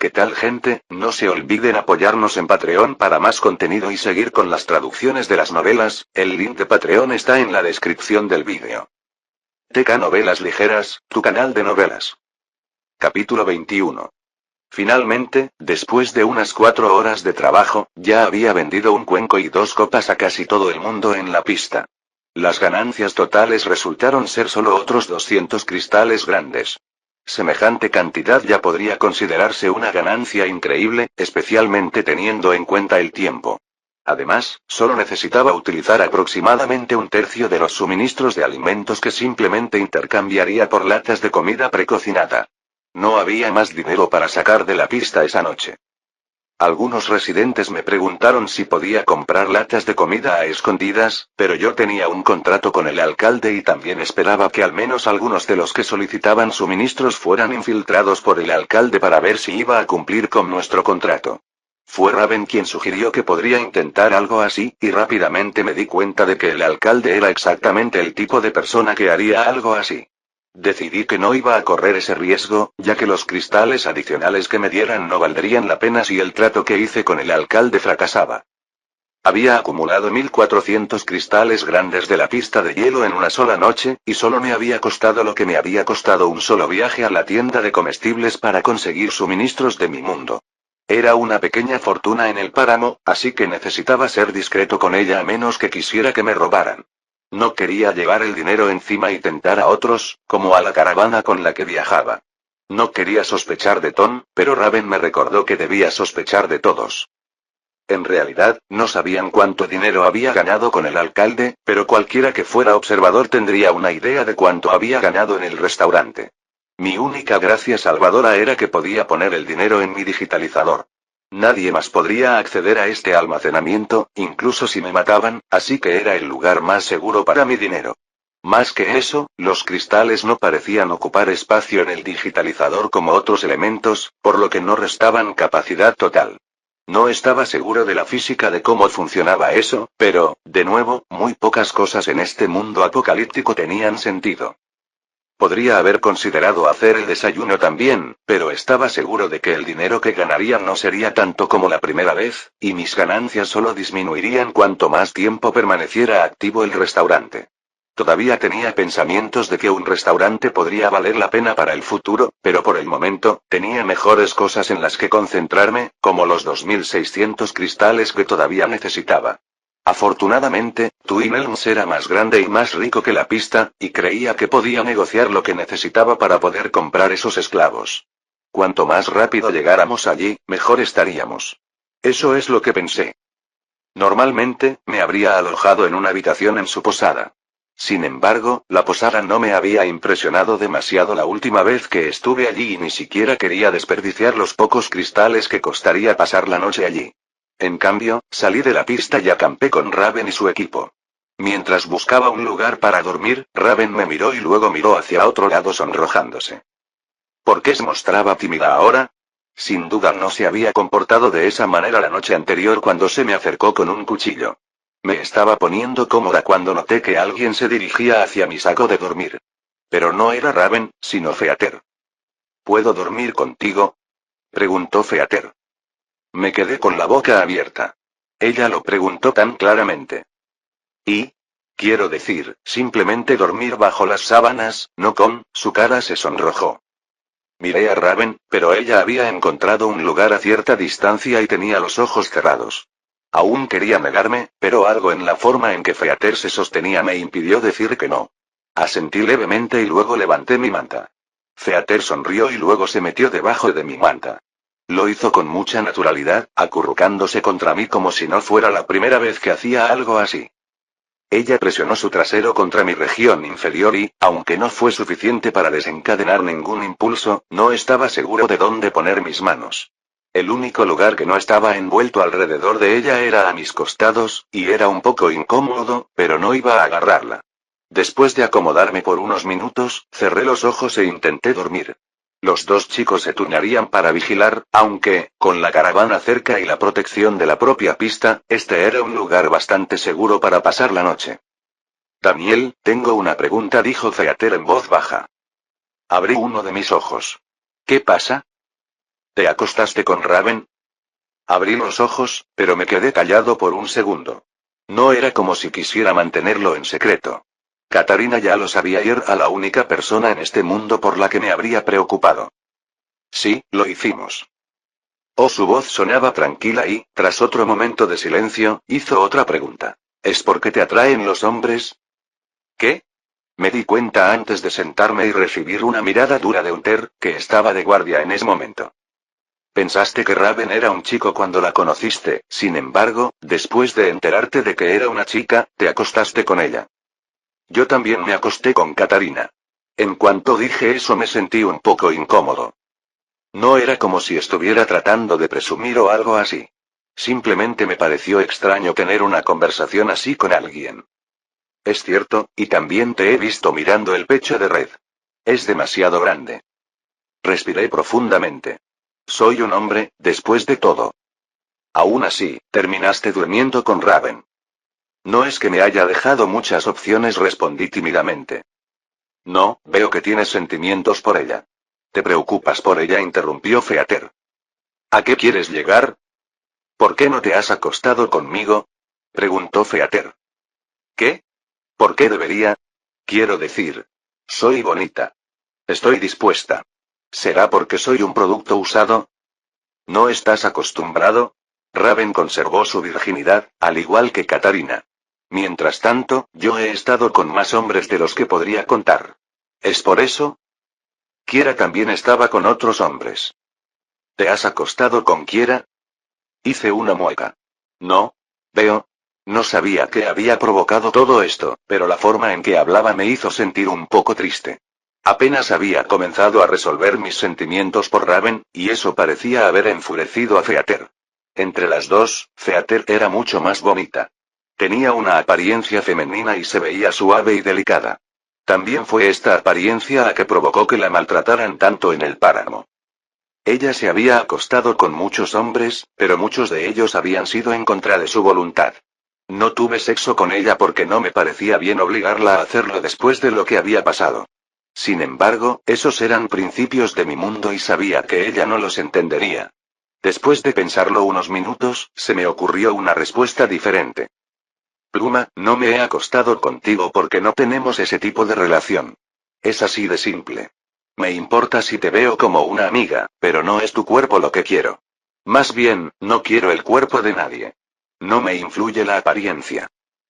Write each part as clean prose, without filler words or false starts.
¿Qué tal, gente? No se olviden apoyarnos en Patreon para más contenido y seguir con las traducciones de las novelas. El link de Patreon está en la descripción del vídeo. TK Novelas Ligeras, tu canal de novelas. Capítulo 21. Finalmente, después de unas 4 horas de trabajo, ya había vendido un cuenco y 2 copas a casi todo el mundo en la pista. Las ganancias totales resultaron ser solo otros 200 cristales grandes. Semejante cantidad ya podría considerarse una ganancia increíble, especialmente teniendo en cuenta el tiempo. Además, solo necesitaba utilizar aproximadamente un tercio de los suministros de alimentos que simplemente intercambiaría por latas de comida precocinada. No había más dinero para sacar de la pista esa noche. Algunos residentes me preguntaron si podía comprar latas de comida a escondidas, pero yo tenía un contrato con el alcalde y también esperaba que al menos algunos de los que solicitaban suministros fueran infiltrados por el alcalde para ver si iba a cumplir con nuestro contrato. Fue Raven quien sugirió que podría intentar algo así, y rápidamente me di cuenta de que el alcalde era exactamente el tipo de persona que haría algo así. Decidí que no iba a correr ese riesgo, ya que los cristales adicionales que me dieran no valdrían la pena si el trato que hice con el alcalde fracasaba. Había acumulado 1400 cristales grandes de la pista de hielo en una sola noche, y solo me había costado lo que me había costado un solo viaje a la tienda de comestibles para conseguir suministros de mi mundo. Era una pequeña fortuna en el páramo, así que necesitaba ser discreto con ella a menos que quisiera que me robaran. No quería llevar el dinero encima y tentar a otros, como a la caravana con la que viajaba. No quería sospechar de Tom, pero Raven me recordó que debía sospechar de todos. En realidad, no sabían cuánto dinero había ganado con el alcalde, pero cualquiera que fuera observador tendría una idea de cuánto había ganado en el restaurante. Mi única gracia salvadora era que podía poner el dinero en mi digitalizador. Nadie más podría acceder a este almacenamiento, incluso si me mataban, así que era el lugar más seguro para mi dinero. Más que eso, los cristales no parecían ocupar espacio en el digitalizador como otros elementos, por lo que no restaban capacidad total. No estaba seguro de la física de cómo funcionaba eso, pero, de nuevo, muy pocas cosas en este mundo apocalíptico tenían sentido. Podría haber considerado hacer el desayuno también, pero estaba seguro de que el dinero que ganaría no sería tanto como la primera vez, y mis ganancias solo disminuirían cuanto más tiempo permaneciera activo el restaurante. Todavía tenía pensamientos de que un restaurante podría valer la pena para el futuro, pero por el momento, tenía mejores cosas en las que concentrarme, como los 2600 cristales que todavía necesitaba. Afortunadamente, Twin Elms era más grande y más rico que la pista, y creía que podía negociar lo que necesitaba para poder comprar esos esclavos. Cuanto más rápido llegáramos allí, mejor estaríamos. Eso es lo que pensé. Normalmente, me habría alojado en una habitación en su posada. Sin embargo, la posada no me había impresionado demasiado la última vez que estuve allí y ni siquiera quería desperdiciar los pocos cristales que costaría pasar la noche allí. En cambio, salí de la pista y acampé con Raven y su equipo. Mientras buscaba un lugar para dormir, Raven me miró y luego miró hacia otro lado sonrojándose. ¿Por qué se mostraba tímida ahora? Sin duda no se había comportado de esa manera la noche anterior cuando se me acercó con un cuchillo. Me estaba poniendo cómoda cuando noté que alguien se dirigía hacia mi saco de dormir. Pero no era Raven, sino Feather. ¿Puedo dormir contigo?, preguntó Feather. Me quedé con la boca abierta. Ella lo preguntó tan claramente. ¿Y? Quiero decir, simplemente dormir bajo las sábanas, no con. Su cara se sonrojó. Miré a Raven, pero ella había encontrado un lugar a cierta distancia y tenía los ojos cerrados. Aún quería negarme, pero algo en la forma en que Feather se sostenía me impidió decir que no. Asentí levemente y luego levanté mi manta. Feather sonrió y luego se metió debajo de mi manta. Lo hizo con mucha naturalidad, acurrucándose contra mí como si no fuera la primera vez que hacía algo así. Ella presionó su trasero contra mi región inferior y, aunque no fue suficiente para desencadenar ningún impulso, no estaba seguro de dónde poner mis manos. El único lugar que no estaba envuelto alrededor de ella era a mis costados, y era un poco incómodo, pero no iba a agarrarla. Después de acomodarme por unos minutos, cerré los ojos e intenté dormir. Los 2 chicos se turnarían para vigilar, aunque, con la caravana cerca y la protección de la propia pista, este era un lugar bastante seguro para pasar la noche. Daniel, tengo una pregunta, dijo Feather en voz baja. Abrí uno de mis ojos. ¿Qué pasa? ¿Te acostaste con Raven? Abrí los ojos, pero me quedé callado por un segundo. No era como si quisiera mantenerlo en secreto. Katarina ya lo sabía y era la única persona en este mundo por la que me habría preocupado. Sí, lo hicimos. Oh, su voz sonaba tranquila y, tras otro momento de silencio, hizo otra pregunta. ¿Es porque te atraen los hombres? ¿Qué? Me di cuenta antes de sentarme y recibir una mirada dura de Hunter, que estaba de guardia en ese momento. Pensaste que Raven era un chico cuando la conociste, sin embargo, después de enterarte de que era una chica, te acostaste con ella. Yo también me acosté con Katarina. En cuanto dije eso me sentí un poco incómodo. No era como si estuviera tratando de presumir o algo así. Simplemente me pareció extraño tener una conversación así con alguien. Es cierto, y también te he visto mirando el pecho de Red. Es demasiado grande. Respiré profundamente. Soy un hombre, después de todo. Aún así, terminaste durmiendo con Raven. No es que me haya dejado muchas opciones, respondí tímidamente. No, veo que tienes sentimientos por ella. ¿Te preocupas por ella?, interrumpió Feater. ¿A qué quieres llegar? ¿Por qué no te has acostado conmigo?, preguntó Feater. ¿Qué? ¿Por qué debería? Quiero decir, soy bonita. Estoy dispuesta. ¿Será porque soy un producto usado? ¿No estás acostumbrado? Raven conservó su virginidad, al igual que Katarina. Mientras tanto, yo he estado con más hombres de los que podría contar. ¿Es por eso? Kiera también estaba con otros hombres. ¿Te has acostado con Kiera? Hice una mueca. No. Veo. No sabía qué había provocado todo esto, pero la forma en que hablaba me hizo sentir un poco triste. Apenas había comenzado a resolver mis sentimientos por Raven, y eso parecía haber enfurecido a Feater. Entre las dos, Feater era mucho más bonita. Tenía una apariencia femenina y se veía suave y delicada. También fue esta apariencia la que provocó que la maltrataran tanto en el páramo. Ella se había acostado con muchos hombres, pero muchos de ellos habían sido en contra de su voluntad. No tuve sexo con ella porque no me parecía bien obligarla a hacerlo después de lo que había pasado. Sin embargo, esos eran principios de mi mundo y sabía que ella no los entendería. Después de pensarlo unos minutos, se me ocurrió una respuesta diferente. Pluma, no me he acostado contigo porque no tenemos ese tipo de relación. Es así de simple. Me importa si te veo como una amiga, pero no es tu cuerpo lo que quiero. Más bien, no quiero el cuerpo de nadie. No me influye la apariencia.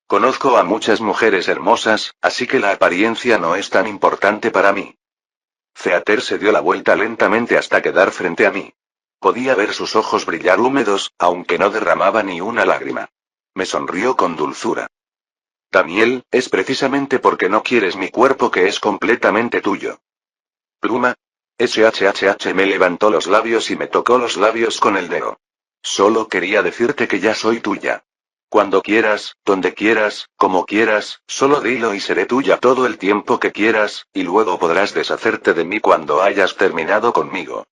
Conozco a muchas mujeres hermosas, así que la apariencia no es tan importante para mí. Feater se dio la vuelta lentamente hasta quedar frente a mí. Podía ver sus ojos brillar húmedos, aunque no derramaba ni una lágrima. Me sonrió con dulzura. Daniel, es precisamente porque no quieres mi cuerpo que es completamente tuyo. Pluma. SHHH me levantó los labios y me tocó los labios con el dedo. Solo quería decirte que ya soy tuya. Cuando quieras, donde quieras, como quieras, solo dilo y seré tuya todo el tiempo que quieras, y luego podrás deshacerte de mí cuando hayas terminado conmigo.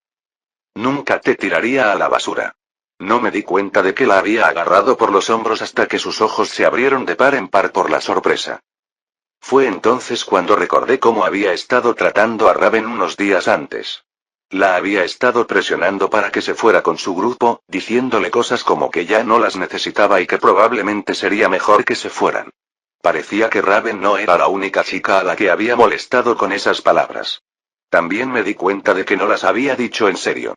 Nunca te tiraría a la basura. No me di cuenta de que la había agarrado por los hombros hasta que sus ojos se abrieron de par en par por la sorpresa. Fue entonces cuando recordé cómo había estado tratando a Raven unos días antes. La había estado presionando para que se fuera con su grupo, diciéndole cosas como que ya no las necesitaba y que probablemente sería mejor que se fueran. Parecía que Raven no era la única chica a la que había molestado con esas palabras. También me di cuenta de que no las había dicho en serio.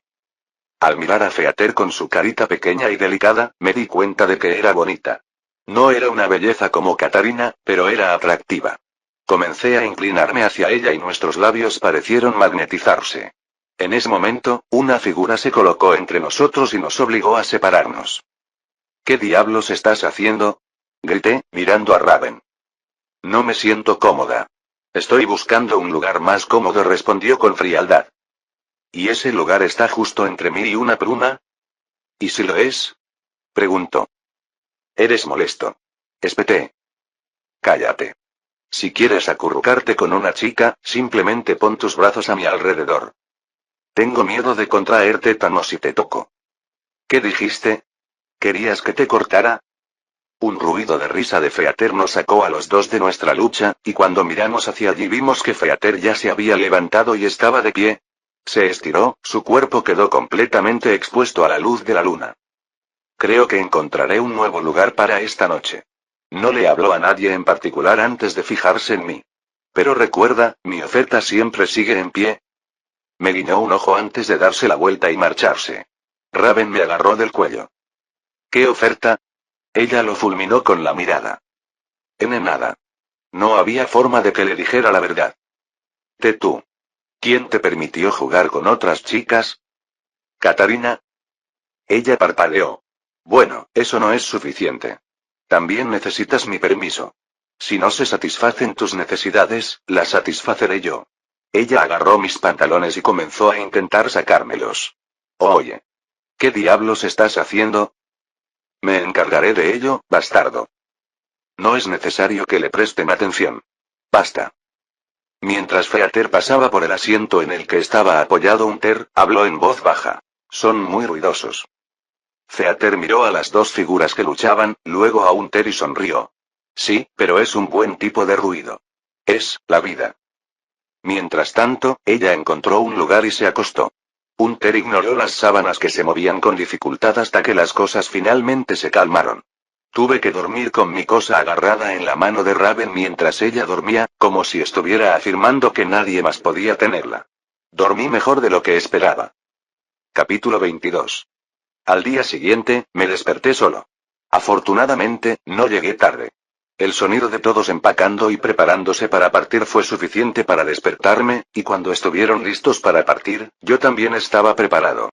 Al mirar a Feater con su carita pequeña y delicada, me di cuenta de que era bonita. No era una belleza como Katarina, pero era atractiva. Comencé a inclinarme hacia ella y nuestros labios parecieron magnetizarse. En ese momento, una figura se colocó entre nosotros y nos obligó a separarnos. ¿Qué diablos estás haciendo?, grité, mirando a Raven. No me siento cómoda. Estoy buscando un lugar más cómodo, respondió con frialdad. ¿Y ese lugar está justo entre mí y una pluma? ¿Y si lo es?, preguntó. Eres molesto. Espeté. Cállate. Si quieres acurrucarte con una chica, simplemente pon tus brazos a mi alrededor. Tengo miedo de contraer tétanos si te toco. ¿Qué dijiste? ¿Querías que te cortara? Un ruido de risa de Feater nos sacó a los dos de nuestra lucha, y cuando miramos hacia allí vimos que Feater ya se había levantado y estaba de pie. Se estiró, su cuerpo quedó completamente expuesto a la luz de la luna. Creo que encontraré un nuevo lugar para esta noche. No le habló a nadie en particular antes de fijarse en mí. Pero recuerda, mi oferta siempre sigue en pie. Me guiñó un ojo antes de darse la vuelta y marcharse. Raven me agarró del cuello. ¿Qué oferta? Ella lo fulminó con la mirada. Nada. No había forma de que le dijera la verdad. Tú. ¿Quién te permitió jugar con otras chicas? ¿Katarina? Ella parpadeó. Bueno, eso no es suficiente. También necesitas mi permiso. Si no se satisfacen tus necesidades, las satisfaceré yo. Ella agarró mis pantalones y comenzó a intentar sacármelos. Oye. ¿Qué diablos estás haciendo? Me encargaré de ello, bastardo. No es necesario que le presten atención. Basta. Mientras Feater pasaba por el asiento en el que estaba apoyado Unter, habló en voz baja. Son muy ruidosos. Feater miró a las dos figuras que luchaban, luego a Unter y sonrió. Sí, pero es un buen tipo de ruido. Es, la vida. Mientras tanto, ella encontró un lugar y se acostó. Unter ignoró las sábanas que se movían con dificultad hasta que las cosas finalmente se calmaron. Tuve que dormir con mi cosa agarrada en la mano de Raven mientras ella dormía, como si estuviera afirmando que nadie más podía tenerla. Dormí mejor de lo que esperaba. Capítulo 22. Al día siguiente, me desperté solo. Afortunadamente, no llegué tarde. El sonido de todos empacando y preparándose para partir fue suficiente para despertarme, y cuando estuvieron listos para partir, yo también estaba preparado.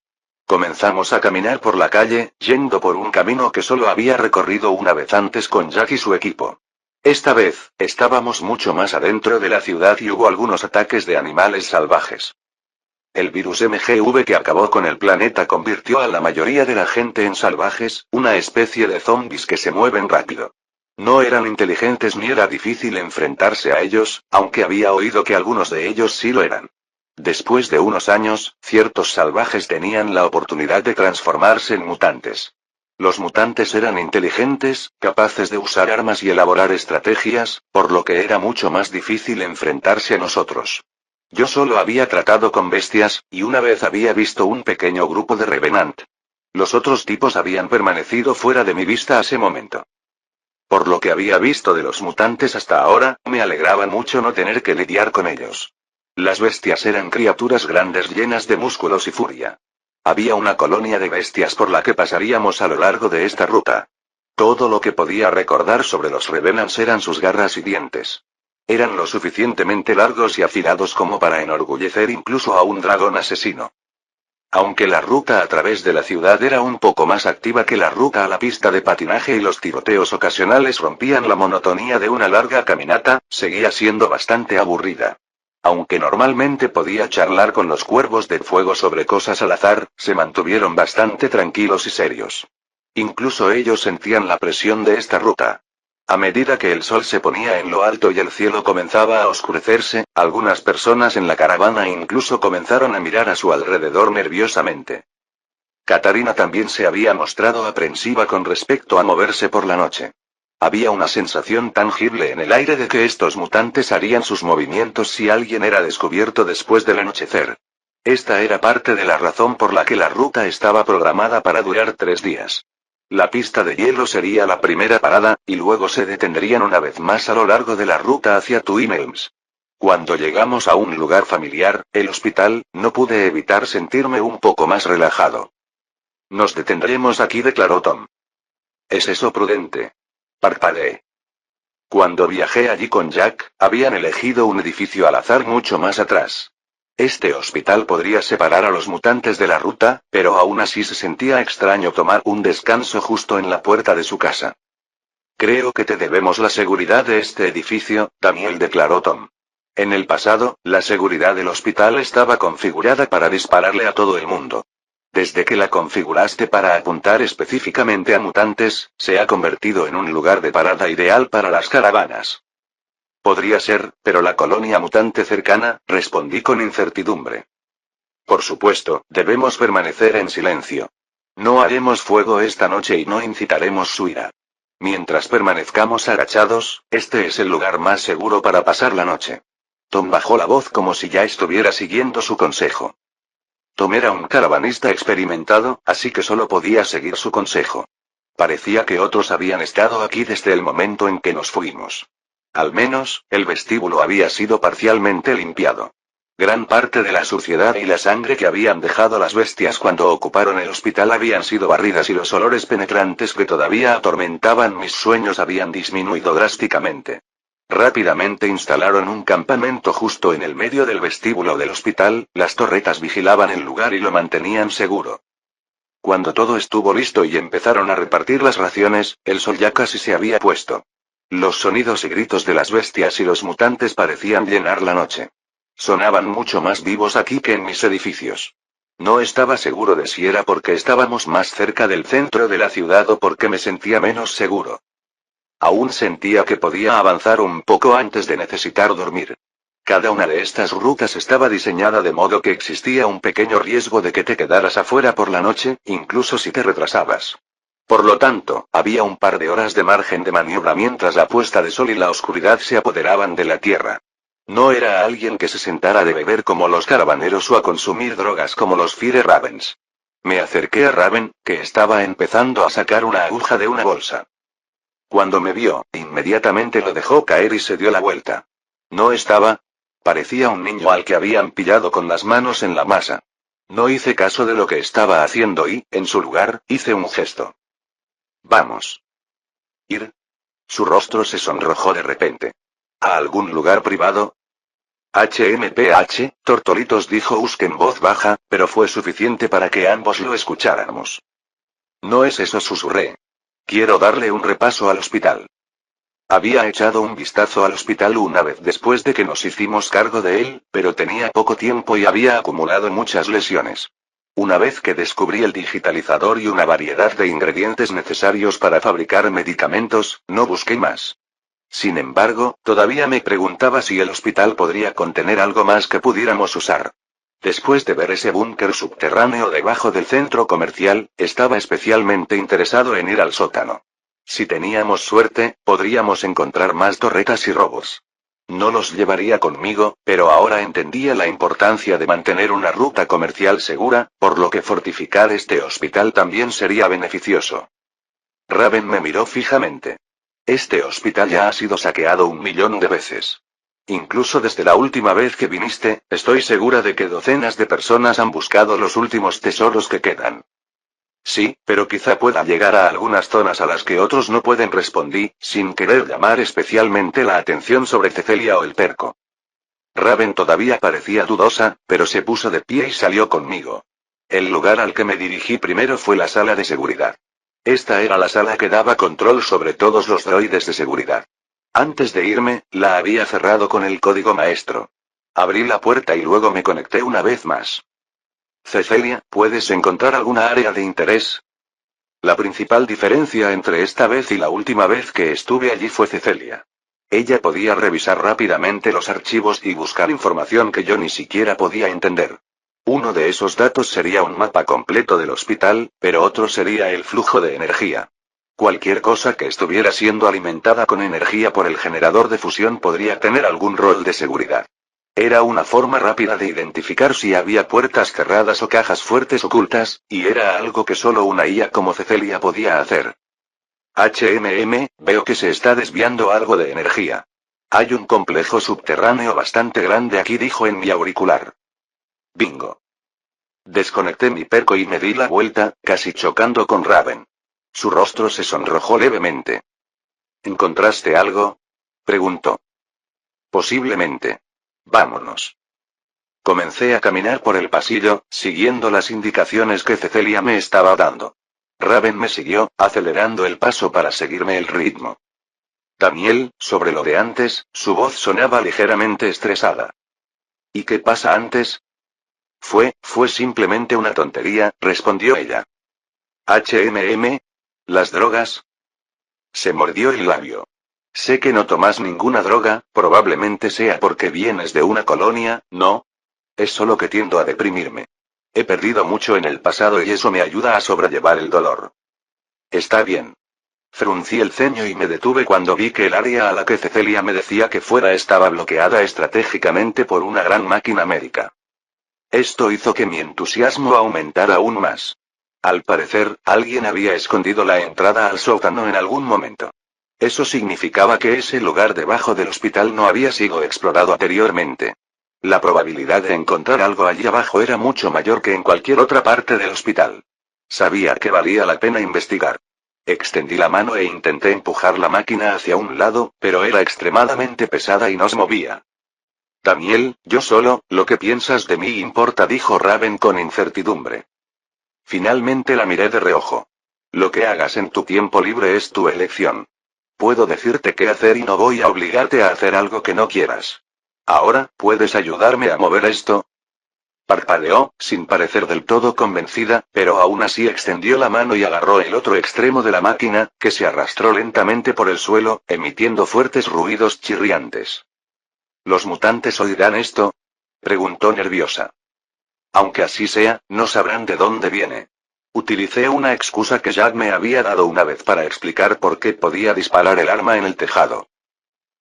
Comenzamos a caminar por la calle, yendo por un camino que solo había recorrido una vez antes con Jack y su equipo. Esta vez, estábamos mucho más adentro de la ciudad y hubo algunos ataques de animales salvajes. El virus MGV que acabó con el planeta convirtió a la mayoría de la gente en salvajes, una especie de zombies que se mueven rápido. No eran inteligentes ni era difícil enfrentarse a ellos, aunque había oído que algunos de ellos sí lo eran. Después de unos años, ciertos salvajes tenían la oportunidad de transformarse en mutantes. Los mutantes eran inteligentes, capaces de usar armas y elaborar estrategias, por lo que era mucho más difícil enfrentarse a nosotros. Yo solo había tratado con bestias, y una vez había visto un pequeño grupo de Revenant. Los otros tipos habían permanecido fuera de mi vista a ese momento. Por lo que había visto de los mutantes hasta ahora, me alegraba mucho no tener que lidiar con ellos. Las bestias eran criaturas grandes llenas de músculos y furia. Había una colonia de bestias por la que pasaríamos a lo largo de esta ruta. Todo lo que podía recordar sobre los Revenants eran sus garras y dientes. Eran lo suficientemente largos y afilados como para enorgullecer incluso a un dragón asesino. Aunque la ruta a través de la ciudad era un poco más activa que la ruta a la pista de patinaje y los tiroteos ocasionales rompían la monotonía de una larga caminata, seguía siendo bastante aburrida. Aunque normalmente podía charlar con los cuervos de fuego sobre cosas al azar, se mantuvieron bastante tranquilos y serios. Incluso ellos sentían la presión de esta ruta. A medida que el sol se ponía en lo alto y el cielo comenzaba a oscurecerse, algunas personas en la caravana incluso comenzaron a mirar a su alrededor nerviosamente. Katarina también se había mostrado aprensiva con respecto a moverse por la noche. Había una sensación tangible en el aire de que estos mutantes harían sus movimientos si alguien era descubierto después del anochecer. Esta era parte de la razón por la que la ruta estaba programada para durar 3 días. La pista de hielo sería la primera parada, y luego se detendrían una vez más a lo largo de la ruta hacia Twin Elms. Cuando llegamos a un lugar familiar, el hospital, no pude evitar sentirme un poco más relajado. Nos detendremos aquí, declaró Tom. ¿Es eso prudente? Parpadeé. Cuando viajé allí con Jack, habían elegido un edificio al azar mucho más atrás. Este hospital podría separar a los mutantes de la ruta, pero aún así se sentía extraño tomar un descanso justo en la puerta de su casa. Creo que te debemos la seguridad de este edificio, Daniel, declaró Tom. En el pasado, la seguridad del hospital estaba configurada para dispararle a todo el mundo. Desde que la configuraste para apuntar específicamente a mutantes, se ha convertido en un lugar de parada ideal para las caravanas. Podría ser, pero la colonia mutante cercana, respondí con incertidumbre. Por supuesto, debemos permanecer en silencio. No haremos fuego esta noche y no incitaremos su ira. Mientras permanezcamos agachados, este es el lugar más seguro para pasar la noche. Tom bajó la voz como si ya estuviera siguiendo su consejo. Tom era un caravanista experimentado, así que solo podía seguir su consejo. Parecía que otros habían estado aquí desde el momento en que nos fuimos. Al menos, el vestíbulo había sido parcialmente limpiado. Gran parte de la suciedad y la sangre que habían dejado las bestias cuando ocuparon el hospital habían sido barridas y los olores penetrantes que todavía atormentaban mis sueños habían disminuido drásticamente. Rápidamente instalaron un campamento justo en el medio del vestíbulo del hospital, las torretas vigilaban el lugar y lo mantenían seguro. Cuando todo estuvo listo y empezaron a repartir las raciones, el sol ya casi se había puesto. Los sonidos y gritos de las bestias y los mutantes parecían llenar la noche. Sonaban mucho más vivos aquí que en mis edificios. No estaba seguro de si era porque estábamos más cerca del centro de la ciudad o porque me sentía menos seguro. Aún sentía que podía avanzar un poco antes de necesitar dormir. Cada una de estas rutas estaba diseñada de modo que existía un pequeño riesgo de que te quedaras afuera por la noche, incluso si te retrasabas. Por lo tanto, había un par de horas de margen de maniobra mientras la puesta de sol y la oscuridad se apoderaban de la tierra. No era alguien que se sentara de beber como los caravaneros o a consumir drogas como los Fire Ravens. Me acerqué a Raven, que estaba empezando a sacar una aguja de una bolsa. Cuando me vio, inmediatamente lo dejó caer y se dio la vuelta. No estaba. Parecía un niño al que habían pillado con las manos en la masa. No hice caso de lo que estaba haciendo y, en su lugar, hice un gesto. Vamos. ¿Ir? Su rostro se sonrojó de repente. ¿A algún lugar privado? HMPH, Tortolitos, dijo Usk en voz baja, pero fue suficiente para que ambos lo escucháramos. No es eso, susurré. Quiero darle un repaso al hospital. Había echado un vistazo al hospital una vez después de que nos hicimos cargo de él, pero tenía poco tiempo y había acumulado muchas lesiones. Una vez que descubrí el digitalizador y una variedad de ingredientes necesarios para fabricar medicamentos, no busqué más. Sin embargo, todavía me preguntaba si el hospital podría contener algo más que pudiéramos usar. Después de ver ese búnker subterráneo debajo del centro comercial, estaba especialmente interesado en ir al sótano. Si teníamos suerte, podríamos encontrar más torretas y robos. No los llevaría conmigo, pero ahora entendía la importancia de mantener una ruta comercial segura, por lo que fortificar este hospital también sería beneficioso. Raven me miró fijamente. Este hospital ya ha sido saqueado 1.000.000 de veces. Incluso desde la última vez que viniste, estoy segura de que docenas de personas han buscado los últimos tesoros que quedan. Sí, pero quizá pueda llegar a algunas zonas a las que otros no pueden, respondí, sin querer llamar especialmente la atención sobre Cecilia o el terco. Raven todavía parecía dudosa, pero se puso de pie y salió conmigo. El lugar al que me dirigí primero fue la sala de seguridad. Esta era la sala que daba control sobre todos los droides de seguridad. Antes de irme, la había cerrado con el código maestro. Abrí la puerta y luego me conecté una vez más. Cecilia, ¿puedes encontrar alguna área de interés? La principal diferencia entre esta vez y la última vez que estuve allí fue Cecilia. Ella podía revisar rápidamente los archivos y buscar información que yo ni siquiera podía entender. Uno de esos datos sería un mapa completo del hospital, pero otro sería el flujo de energía. Cualquier cosa que estuviera siendo alimentada con energía por el generador de fusión podría tener algún rol de seguridad. Era una forma rápida de identificar si había puertas cerradas o cajas fuertes ocultas, y era algo que solo una IA como Cecilia podía hacer. Veo que se está desviando algo de energía. Hay un complejo subterráneo bastante grande aquí, dijo en mi auricular. Bingo. Desconecté mi perco y me di la vuelta, casi chocando con Raven. Su rostro se sonrojó levemente. ¿Encontraste algo? Preguntó. Posiblemente. Vámonos. Comencé a caminar por el pasillo, siguiendo las indicaciones que Cecilia me estaba dando. Raven me siguió, acelerando el paso para seguirme el ritmo. Daniel, sobre lo de antes, su voz sonaba ligeramente estresada. ¿Y qué pasa antes? Fue simplemente una tontería, respondió ella. ¿Las drogas? Se mordió el labio. Sé que no tomas ninguna droga, probablemente sea porque vienes de una colonia, ¿no? Es solo que tiendo a deprimirme. He perdido mucho en el pasado y eso me ayuda a sobrellevar el dolor. Está bien. Fruncí el ceño y me detuve cuando vi que el área a la que Cecilia me decía que fuera estaba bloqueada estratégicamente por una gran máquina médica. Esto hizo que mi entusiasmo aumentara aún más. Al parecer, alguien había escondido la entrada al sótano en algún momento. Eso significaba que ese lugar debajo del hospital no había sido explorado anteriormente. La probabilidad de encontrar algo allí abajo era mucho mayor que en cualquier otra parte del hospital. Sabía que valía la pena investigar. Extendí la mano e intenté empujar la máquina hacia un lado, pero era extremadamente pesada y no se movía. Daniel, yo solo, lo que piensas de mí importa, dijo Raven con incertidumbre. Finalmente la miré de reojo. Lo que hagas en tu tiempo libre es tu elección. Puedo decirte qué hacer y no voy a obligarte a hacer algo que no quieras. Ahora, ¿puedes ayudarme a mover esto? Parpadeó, sin parecer del todo convencida, pero aún así extendió la mano y agarró el otro extremo de la máquina, que se arrastró lentamente por el suelo, emitiendo fuertes ruidos chirriantes. ¿Los mutantes oirán esto? Preguntó nerviosa. Aunque así sea, no sabrán de dónde viene. Utilicé una excusa que Jack me había dado una vez para explicar por qué podía disparar el arma en el tejado.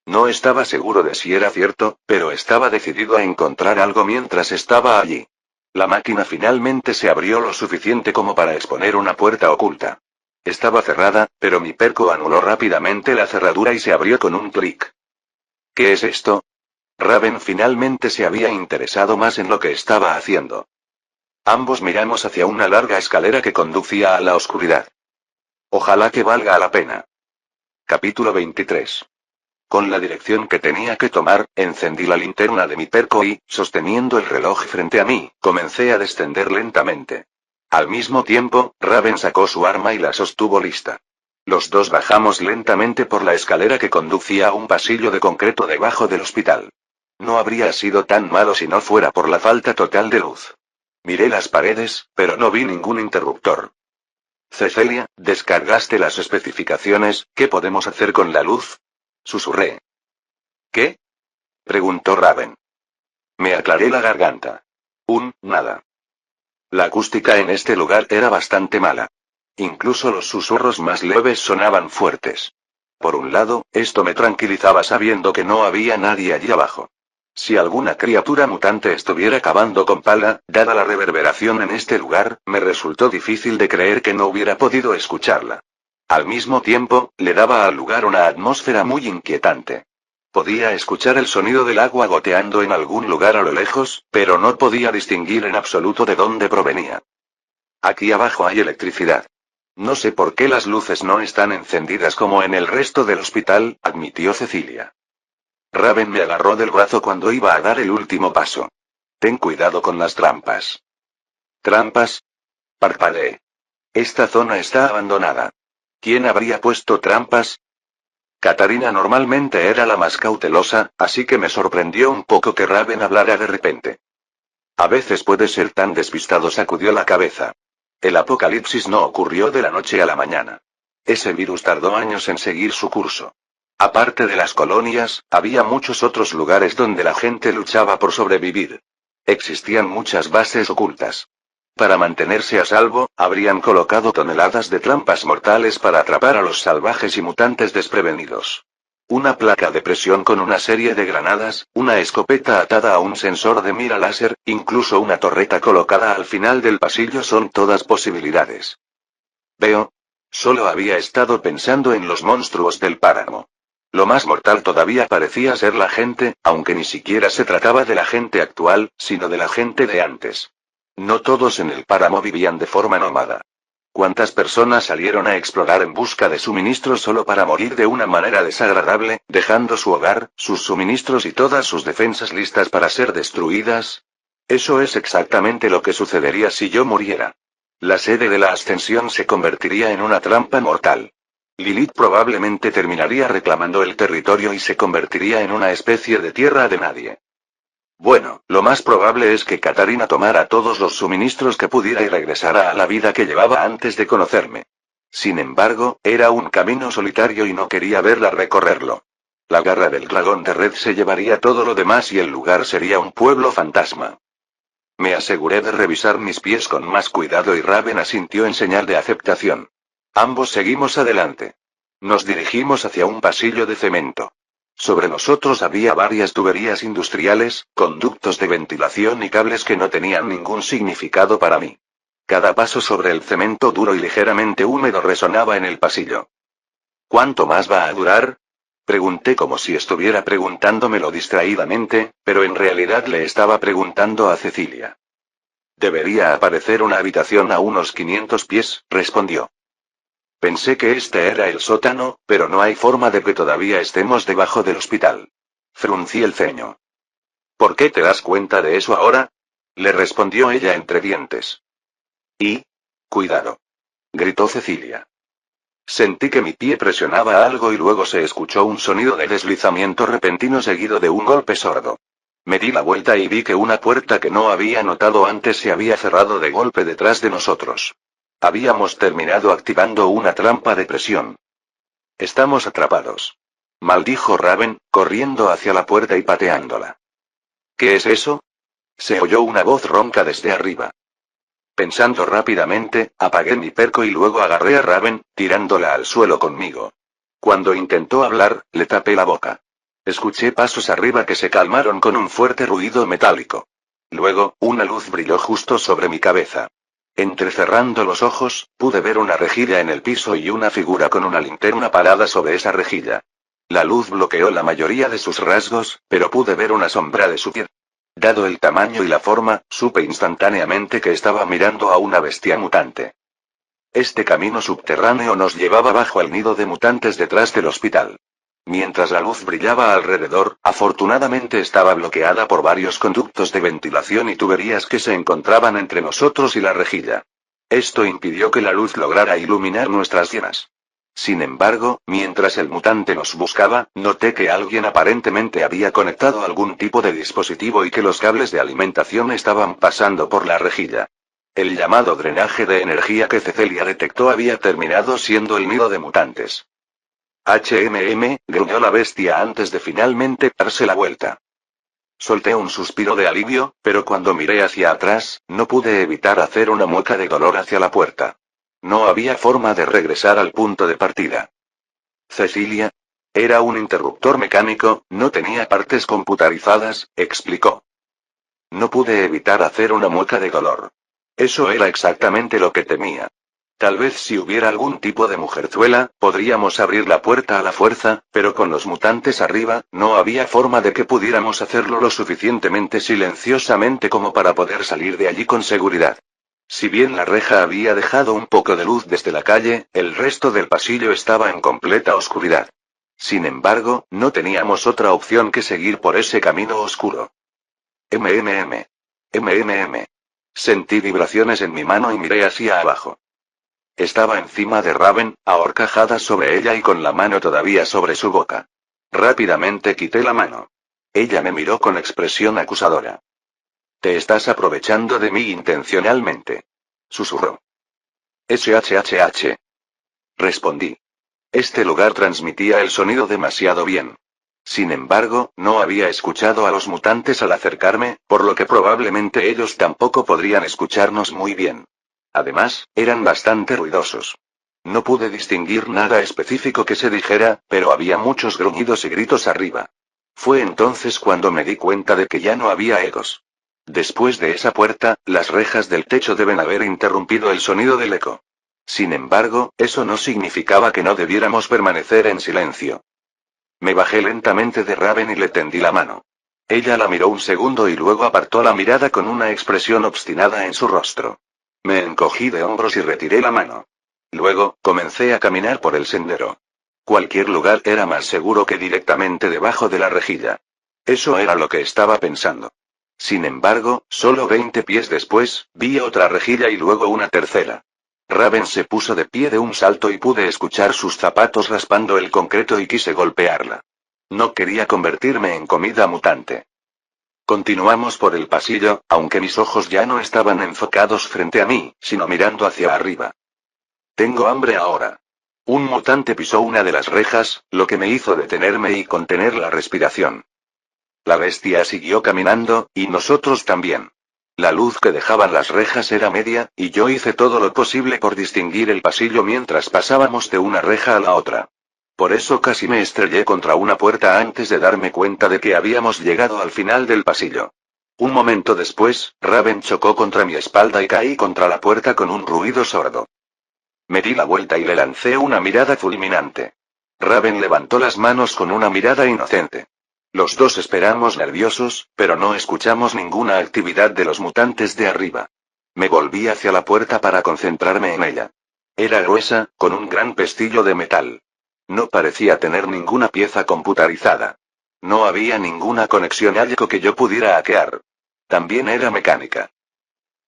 No estaba seguro de si era cierto, pero estaba decidido a encontrar algo mientras estaba allí. La máquina finalmente se abrió lo suficiente como para exponer una puerta oculta. Estaba cerrada, pero mi perco anuló rápidamente la cerradura y se abrió con un clic. ¿Qué es esto? Raven finalmente se había interesado más en lo que estaba haciendo. Ambos miramos hacia una larga escalera que conducía a la oscuridad. Ojalá que valga la pena. Capítulo 23. Con la dirección que tenía que tomar, encendí la linterna de mi perco y, sosteniendo el reloj frente a mí, comencé a descender lentamente. Al mismo tiempo, Raven sacó su arma y la sostuvo lista. Los dos bajamos lentamente por la escalera que conducía a un pasillo de concreto debajo del hospital. No habría sido tan malo si no fuera por la falta total de luz. Miré las paredes, pero no vi ningún interruptor. Cecilia, ¿descargaste las especificaciones? ¿Qué podemos hacer con la luz? Susurré. ¿Qué? Preguntó Raven. Me aclaré la garganta. Nada. La acústica en este lugar era bastante mala. Incluso los susurros más leves sonaban fuertes. Por un lado, esto me tranquilizaba sabiendo que no había nadie allí abajo. Si alguna criatura mutante estuviera cavando con pala, dada la reverberación en este lugar, me resultó difícil de creer que no hubiera podido escucharla. Al mismo tiempo, le daba al lugar una atmósfera muy inquietante. Podía escuchar el sonido del agua goteando en algún lugar a lo lejos, pero no podía distinguir en absoluto de dónde provenía. Aquí abajo hay electricidad. No sé por qué las luces no están encendidas como en el resto del hospital, admitió Cecilia. Raven me agarró del brazo cuando iba a dar el último paso. Ten cuidado con las trampas. ¿Trampas? Parpadeé. Esta zona está abandonada. ¿Quién habría puesto trampas? Katarina normalmente era la más cautelosa, así que me sorprendió un poco que Raven hablara de repente. A veces puede ser tan despistado, sacudió la cabeza. El apocalipsis no ocurrió de la noche a la mañana. Ese virus tardó años en seguir su curso. Aparte de las colonias, había muchos otros lugares donde la gente luchaba por sobrevivir. Existían muchas bases ocultas. Para mantenerse a salvo, habrían colocado toneladas de trampas mortales para atrapar a los salvajes y mutantes desprevenidos. Una placa de presión con una serie de granadas, una escopeta atada a un sensor de mira láser, incluso una torreta colocada al final del pasillo son todas posibilidades. Veo. Solo había estado pensando en los monstruos del páramo. Lo más mortal todavía parecía ser la gente, aunque ni siquiera se trataba de la gente actual, sino de la gente de antes. No todos en el páramo vivían de forma nómada. ¿Cuántas personas salieron a explorar en busca de suministros solo para morir de una manera desagradable, dejando su hogar, sus suministros y todas sus defensas listas para ser destruidas? Eso es exactamente lo que sucedería si yo muriera. La sede de la ascensión se convertiría en una trampa mortal. Lilith probablemente terminaría reclamando el territorio y se convertiría en una especie de tierra de nadie. Bueno, lo más probable es que Katarina tomara todos los suministros que pudiera y regresara a la vida que llevaba antes de conocerme. Sin embargo, era un camino solitario y no quería verla recorrerlo. La garra del dragón de red se llevaría todo lo demás y el lugar sería un pueblo fantasma. Me aseguré de revisar mis pies con más cuidado y Raven asintió en señal de aceptación. Ambos seguimos adelante. Nos dirigimos hacia un pasillo de cemento. Sobre nosotros había varias tuberías industriales, conductos de ventilación y cables que no tenían ningún significado para mí. Cada paso sobre el cemento duro y ligeramente húmedo resonaba en el pasillo. ¿Cuánto más va a durar? Pregunté como si estuviera preguntándomelo distraídamente, pero en realidad le estaba preguntando a Cecilia. Debería aparecer una habitación a unos 500 pies, respondió. Pensé que este era el sótano, pero no hay forma de que todavía estemos debajo del hospital. Fruncí el ceño. ¿Por qué te das cuenta de eso ahora? Le respondió ella entre dientes. Y... cuidado. Gritó Cecilia. Sentí que mi pie presionaba algo y luego se escuchó un sonido de deslizamiento repentino seguido de un golpe sordo. Me di la vuelta y vi que una puerta que no había notado antes se había cerrado de golpe detrás de nosotros. Habíamos terminado activando una trampa de presión. Estamos atrapados. Maldijo Raven, corriendo hacia la puerta y pateándola. ¿Qué es eso? Se oyó una voz ronca desde arriba. Pensando rápidamente, apagué mi perco y luego agarré a Raven, tirándola al suelo conmigo. Cuando intentó hablar, le tapé la boca. Escuché pasos arriba que se calmaron con un fuerte ruido metálico. Luego, una luz brilló justo sobre mi cabeza. Entrecerrando los ojos, pude ver una rejilla en el piso y una figura con una linterna parada sobre esa rejilla. La luz bloqueó la mayoría de sus rasgos, pero pude ver una sombra de su piel. Dado el tamaño y la forma, supe instantáneamente que estaba mirando a una bestia mutante. Este camino subterráneo nos llevaba bajo el nido de mutantes detrás del hospital. Mientras la luz brillaba alrededor, afortunadamente estaba bloqueada por varios conductos de ventilación y tuberías que se encontraban entre nosotros y la rejilla. Esto impidió que la luz lograra iluminar nuestras llenas. Sin embargo, mientras el mutante nos buscaba, noté que alguien aparentemente había conectado algún tipo de dispositivo y que los cables de alimentación estaban pasando por la rejilla. El llamado drenaje de energía que Cecilia detectó había terminado siendo el nido de mutantes. Gruñó la bestia antes de finalmente darse la vuelta. Solté un suspiro de alivio, pero cuando miré hacia atrás, no pude evitar hacer una mueca de dolor hacia la puerta. No había forma de regresar al punto de partida. Cecilia. Era un interruptor mecánico, no tenía partes computarizadas, explicó. No pude evitar hacer una mueca de dolor. Eso era exactamente lo que temía. Tal vez si hubiera algún tipo de mujerzuela, podríamos abrir la puerta a la fuerza, pero con los mutantes arriba, no había forma de que pudiéramos hacerlo lo suficientemente silenciosamente como para poder salir de allí con seguridad. Si bien la reja había dejado un poco de luz desde la calle, el resto del pasillo estaba en completa oscuridad. Sin embargo, no teníamos otra opción que seguir por ese camino oscuro. MMM. Sentí vibraciones en mi mano y miré hacia abajo. Estaba encima de Raven, ahorcajada sobre ella y con la mano todavía sobre su boca. Rápidamente quité la mano. Ella me miró con expresión acusadora. Te estás aprovechando de mí intencionalmente. Susurró. SHHH. Respondí. Este lugar transmitía el sonido demasiado bien. Sin embargo, no había escuchado a los mutantes al acercarme, por lo que probablemente ellos tampoco podrían escucharnos muy bien. Además, eran bastante ruidosos. No pude distinguir nada específico que se dijera, pero había muchos gruñidos y gritos arriba. Fue entonces cuando me di cuenta de que ya no había ecos. Después de esa puerta, las rejas del techo deben haber interrumpido el sonido del eco. Sin embargo, eso no significaba que no debiéramos permanecer en silencio. Me bajé lentamente de Raven y le tendí la mano. Ella la miró un segundo y luego apartó la mirada con una expresión obstinada en su rostro. Me encogí de hombros y retiré la mano. Luego, comencé a caminar por el sendero. Cualquier lugar era más seguro que directamente debajo de la rejilla. Eso era lo que estaba pensando. Sin embargo, solo 20 pies después, vi otra rejilla y luego una tercera. Raven se puso de pie de un salto y pude escuchar sus zapatos raspando el concreto y quise golpearla. No quería convertirme en comida mutante. Continuamos por el pasillo, aunque mis ojos ya no estaban enfocados frente a mí, sino mirando hacia arriba. Tengo hambre ahora. Un mutante pisó una de las rejas, lo que me hizo detenerme y contener la respiración. La bestia siguió caminando, y nosotros también. La luz que dejaban las rejas era media, y yo hice todo lo posible por distinguir el pasillo mientras pasábamos de una reja a la otra. Por eso casi me estrellé contra una puerta antes de darme cuenta de que habíamos llegado al final del pasillo. Un momento después, Raven chocó contra mi espalda y caí contra la puerta con un ruido sordo. Me di la vuelta y le lancé una mirada fulminante. Raven levantó las manos con una mirada inocente. Los dos esperamos nerviosos, pero no escuchamos ninguna actividad de los mutantes de arriba. Me volví hacia la puerta para concentrarme en ella. Era gruesa, con un gran pestillo de metal. No parecía tener ninguna pieza computarizada. No había ninguna conexión algo que yo pudiera hackear. También era mecánica.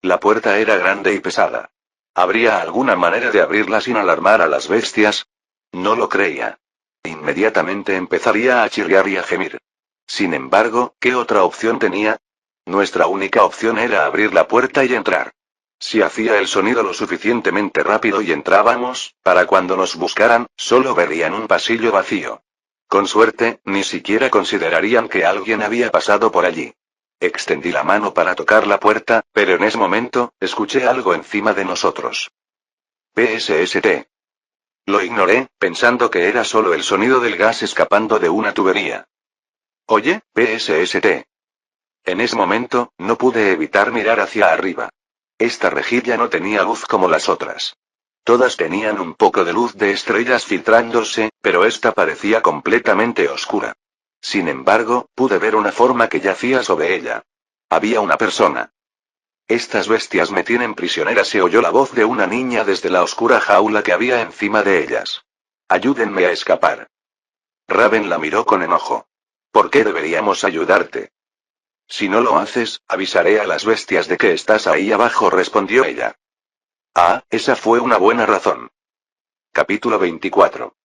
La puerta era grande y pesada. ¿Habría alguna manera de abrirla sin alarmar a las bestias? No lo creía. Inmediatamente empezaría a chirriar y a gemir. Sin embargo, ¿qué otra opción tenía? Nuestra única opción era abrir la puerta y entrar. Si hacía el sonido lo suficientemente rápido y entrábamos, para cuando nos buscaran, solo verían un pasillo vacío. Con suerte, ni siquiera considerarían que alguien había pasado por allí. Extendí la mano para tocar la puerta, pero en ese momento, escuché algo encima de nosotros. PSST. Lo ignoré, pensando que era solo el sonido del gas escapando de una tubería. Oye, PSST. En ese momento, no pude evitar mirar hacia arriba. Esta rejilla no tenía luz como las otras. Todas tenían un poco de luz de estrellas filtrándose, pero esta parecía completamente oscura. Sin embargo, pude ver una forma que yacía sobre ella. Había una persona. Estas bestias me tienen prisionera, se oyó la voz de una niña desde la oscura jaula que había encima de ellas. Ayúdenme a escapar. Raven la miró con enojo. ¿Por qué deberíamos ayudarte? Si no lo haces, avisaré a las bestias de que estás ahí abajo, respondió ella. Ah, esa fue una buena razón. Capítulo 24.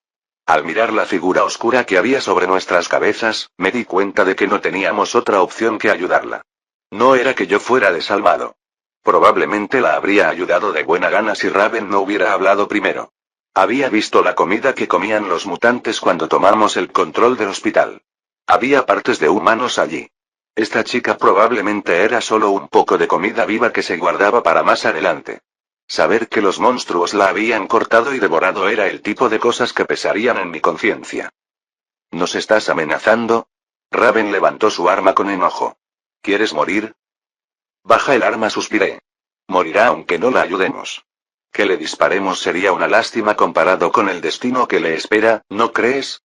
Al mirar la figura oscura que había sobre nuestras cabezas, me di cuenta de que no teníamos otra opción que ayudarla. No era que yo fuera desalmado. Probablemente la habría ayudado de buena gana si Raven no hubiera hablado primero. Había visto la comida que comían los mutantes cuando tomamos el control del hospital. Había partes de humanos allí. Esta chica probablemente era solo un poco de comida viva que se guardaba para más adelante. Saber que los monstruos la habían cortado y devorado era el tipo de cosas que pesarían en mi conciencia. ¿Nos estás amenazando? Raven levantó su arma con enojo. ¿Quieres morir? Baja el arma, suspiré. Morirá aunque no la ayudemos. Que le disparemos sería una lástima comparado con el destino que le espera, ¿no crees?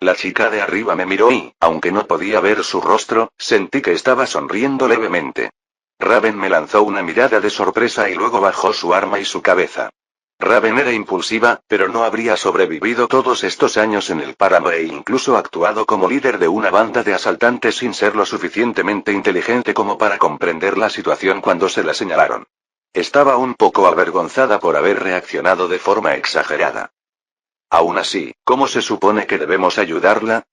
La chica de arriba me miró y, aunque no podía ver su rostro, sentí que estaba sonriendo levemente. Raven me lanzó una mirada de sorpresa y luego bajó su arma y su cabeza. Raven era impulsiva, pero no habría sobrevivido todos estos años en el páramo e incluso actuado como líder de una banda de asaltantes sin ser lo suficientemente inteligente como para comprender la situación cuando se la señalaron. Estaba un poco avergonzada por haber reaccionado de forma exagerada. Aún así, ¿cómo se supone que debemos ayudarla?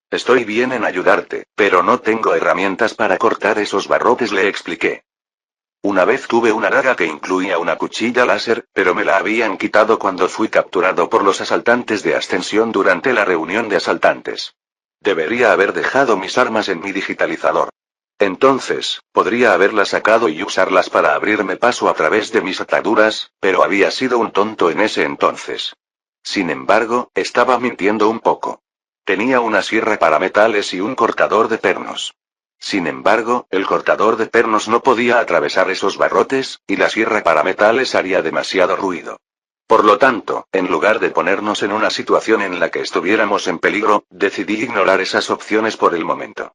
Estoy bien en ayudarte, pero no tengo herramientas para cortar esos barrotes, le expliqué. Una vez tuve una daga que incluía una cuchilla láser, pero me la habían quitado cuando fui capturado por los asaltantes de Ascensión durante la reunión de asaltantes. Debería haber dejado mis armas en mi digitalizador. Entonces, podría haberlas sacado y usarlas para abrirme paso a través de mis ataduras, pero había sido un tonto en ese entonces. Sin embargo, estaba mintiendo un poco. Tenía una sierra para metales y un cortador de pernos. Sin embargo, el cortador de pernos no podía atravesar esos barrotes, y la sierra para metales haría demasiado ruido. Por lo tanto, en lugar de ponernos en una situación en la que estuviéramos en peligro, decidí ignorar esas opciones por el momento.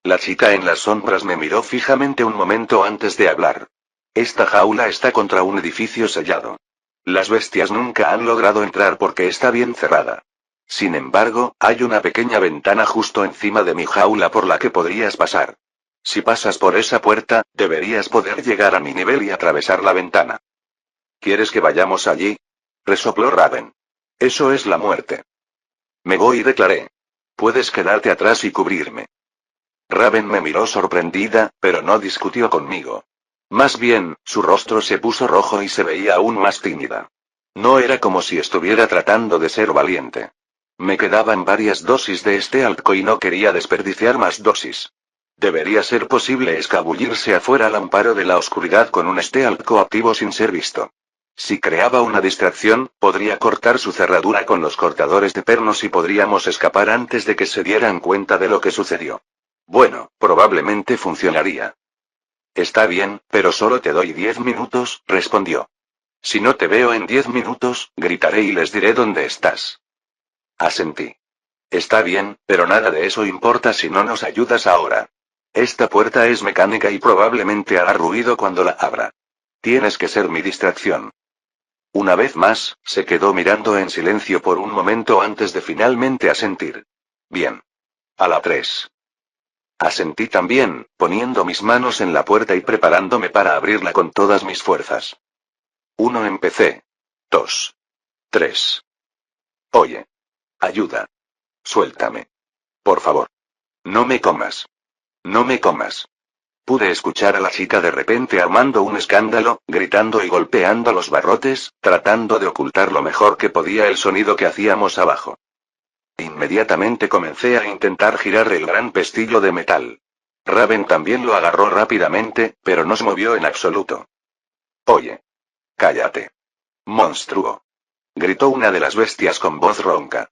La chica en las sombras me miró fijamente un momento antes de hablar. Esta jaula está contra un edificio sellado. Las bestias nunca han logrado entrar porque está bien cerrada. Sin embargo, hay una pequeña ventana justo encima de mi jaula por la que podrías pasar. Si pasas por esa puerta, deberías poder llegar a mi nivel y atravesar la ventana. ¿Quieres que vayamos allí? Resopló Raven. Eso es la muerte. Me voy, declaré. Puedes quedarte atrás y cubrirme. Raven me miró sorprendida, pero no discutió conmigo. Más bien, su rostro se puso rojo y se veía aún más tímida. No era como si estuviera tratando de ser valiente. Me quedaban varias dosis de este alcohol y no quería desperdiciar más dosis. Debería ser posible escabullirse afuera al amparo de la oscuridad con un este alcohol activo sin ser visto. Si creaba una distracción, podría cortar su cerradura con los cortadores de pernos y podríamos escapar antes de que se dieran cuenta de lo que sucedió. Bueno, probablemente funcionaría. Está bien, pero solo te doy 10 minutos, respondió. Si no te veo en 10 minutos, gritaré y les diré dónde estás. Asentí. Está bien, pero nada de eso importa si no nos ayudas ahora. Esta puerta es mecánica y probablemente hará ruido cuando la abra. Tienes que ser mi distracción. Una vez más, se quedó mirando en silencio por un momento antes de finalmente asentir. Bien. A la 3. Asentí también, poniendo mis manos en la puerta y preparándome para abrirla con todas mis fuerzas. 1. Empecé. 2. 3. Oye. Ayuda. Suéltame. Por favor. No me comas. No me comas. Pude escuchar a la chica de repente armando un escándalo, gritando y golpeando los barrotes, tratando de ocultar lo mejor que podía el sonido que hacíamos abajo. Inmediatamente comencé a intentar girar el gran pestillo de metal. Raven también lo agarró rápidamente, pero no se movió en absoluto. Oye. Cállate. Monstruo. Gritó una de las bestias con voz ronca.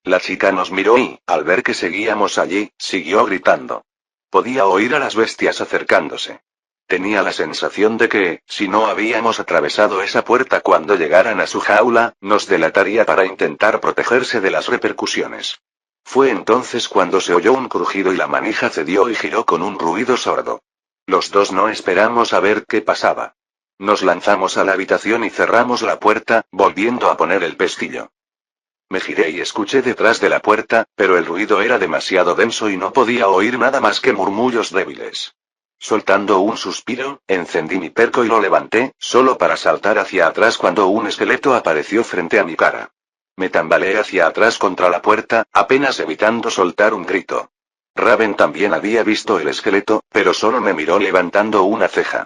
La chica nos miró y, al ver que seguíamos allí, siguió gritando. Podía oír a las bestias acercándose. Tenía la sensación de que, si no habíamos atravesado esa puerta cuando llegaran a su jaula, nos delataría para intentar protegerse de las repercusiones. Fue entonces cuando se oyó un crujido y la manija cedió y giró con un ruido sordo. Los dos no esperamos a ver qué pasaba. Nos lanzamos a la habitación y cerramos la puerta, volviendo a poner el pestillo. Me giré y escuché detrás de la puerta, pero el ruido era demasiado denso y no podía oír nada más que murmullos débiles. Soltando un suspiro, encendí mi perco y lo levanté, solo para saltar hacia atrás cuando un esqueleto apareció frente a mi cara. Me tambaleé hacia atrás contra la puerta, apenas evitando soltar un grito. Raven también había visto el esqueleto, pero solo me miró levantando una ceja.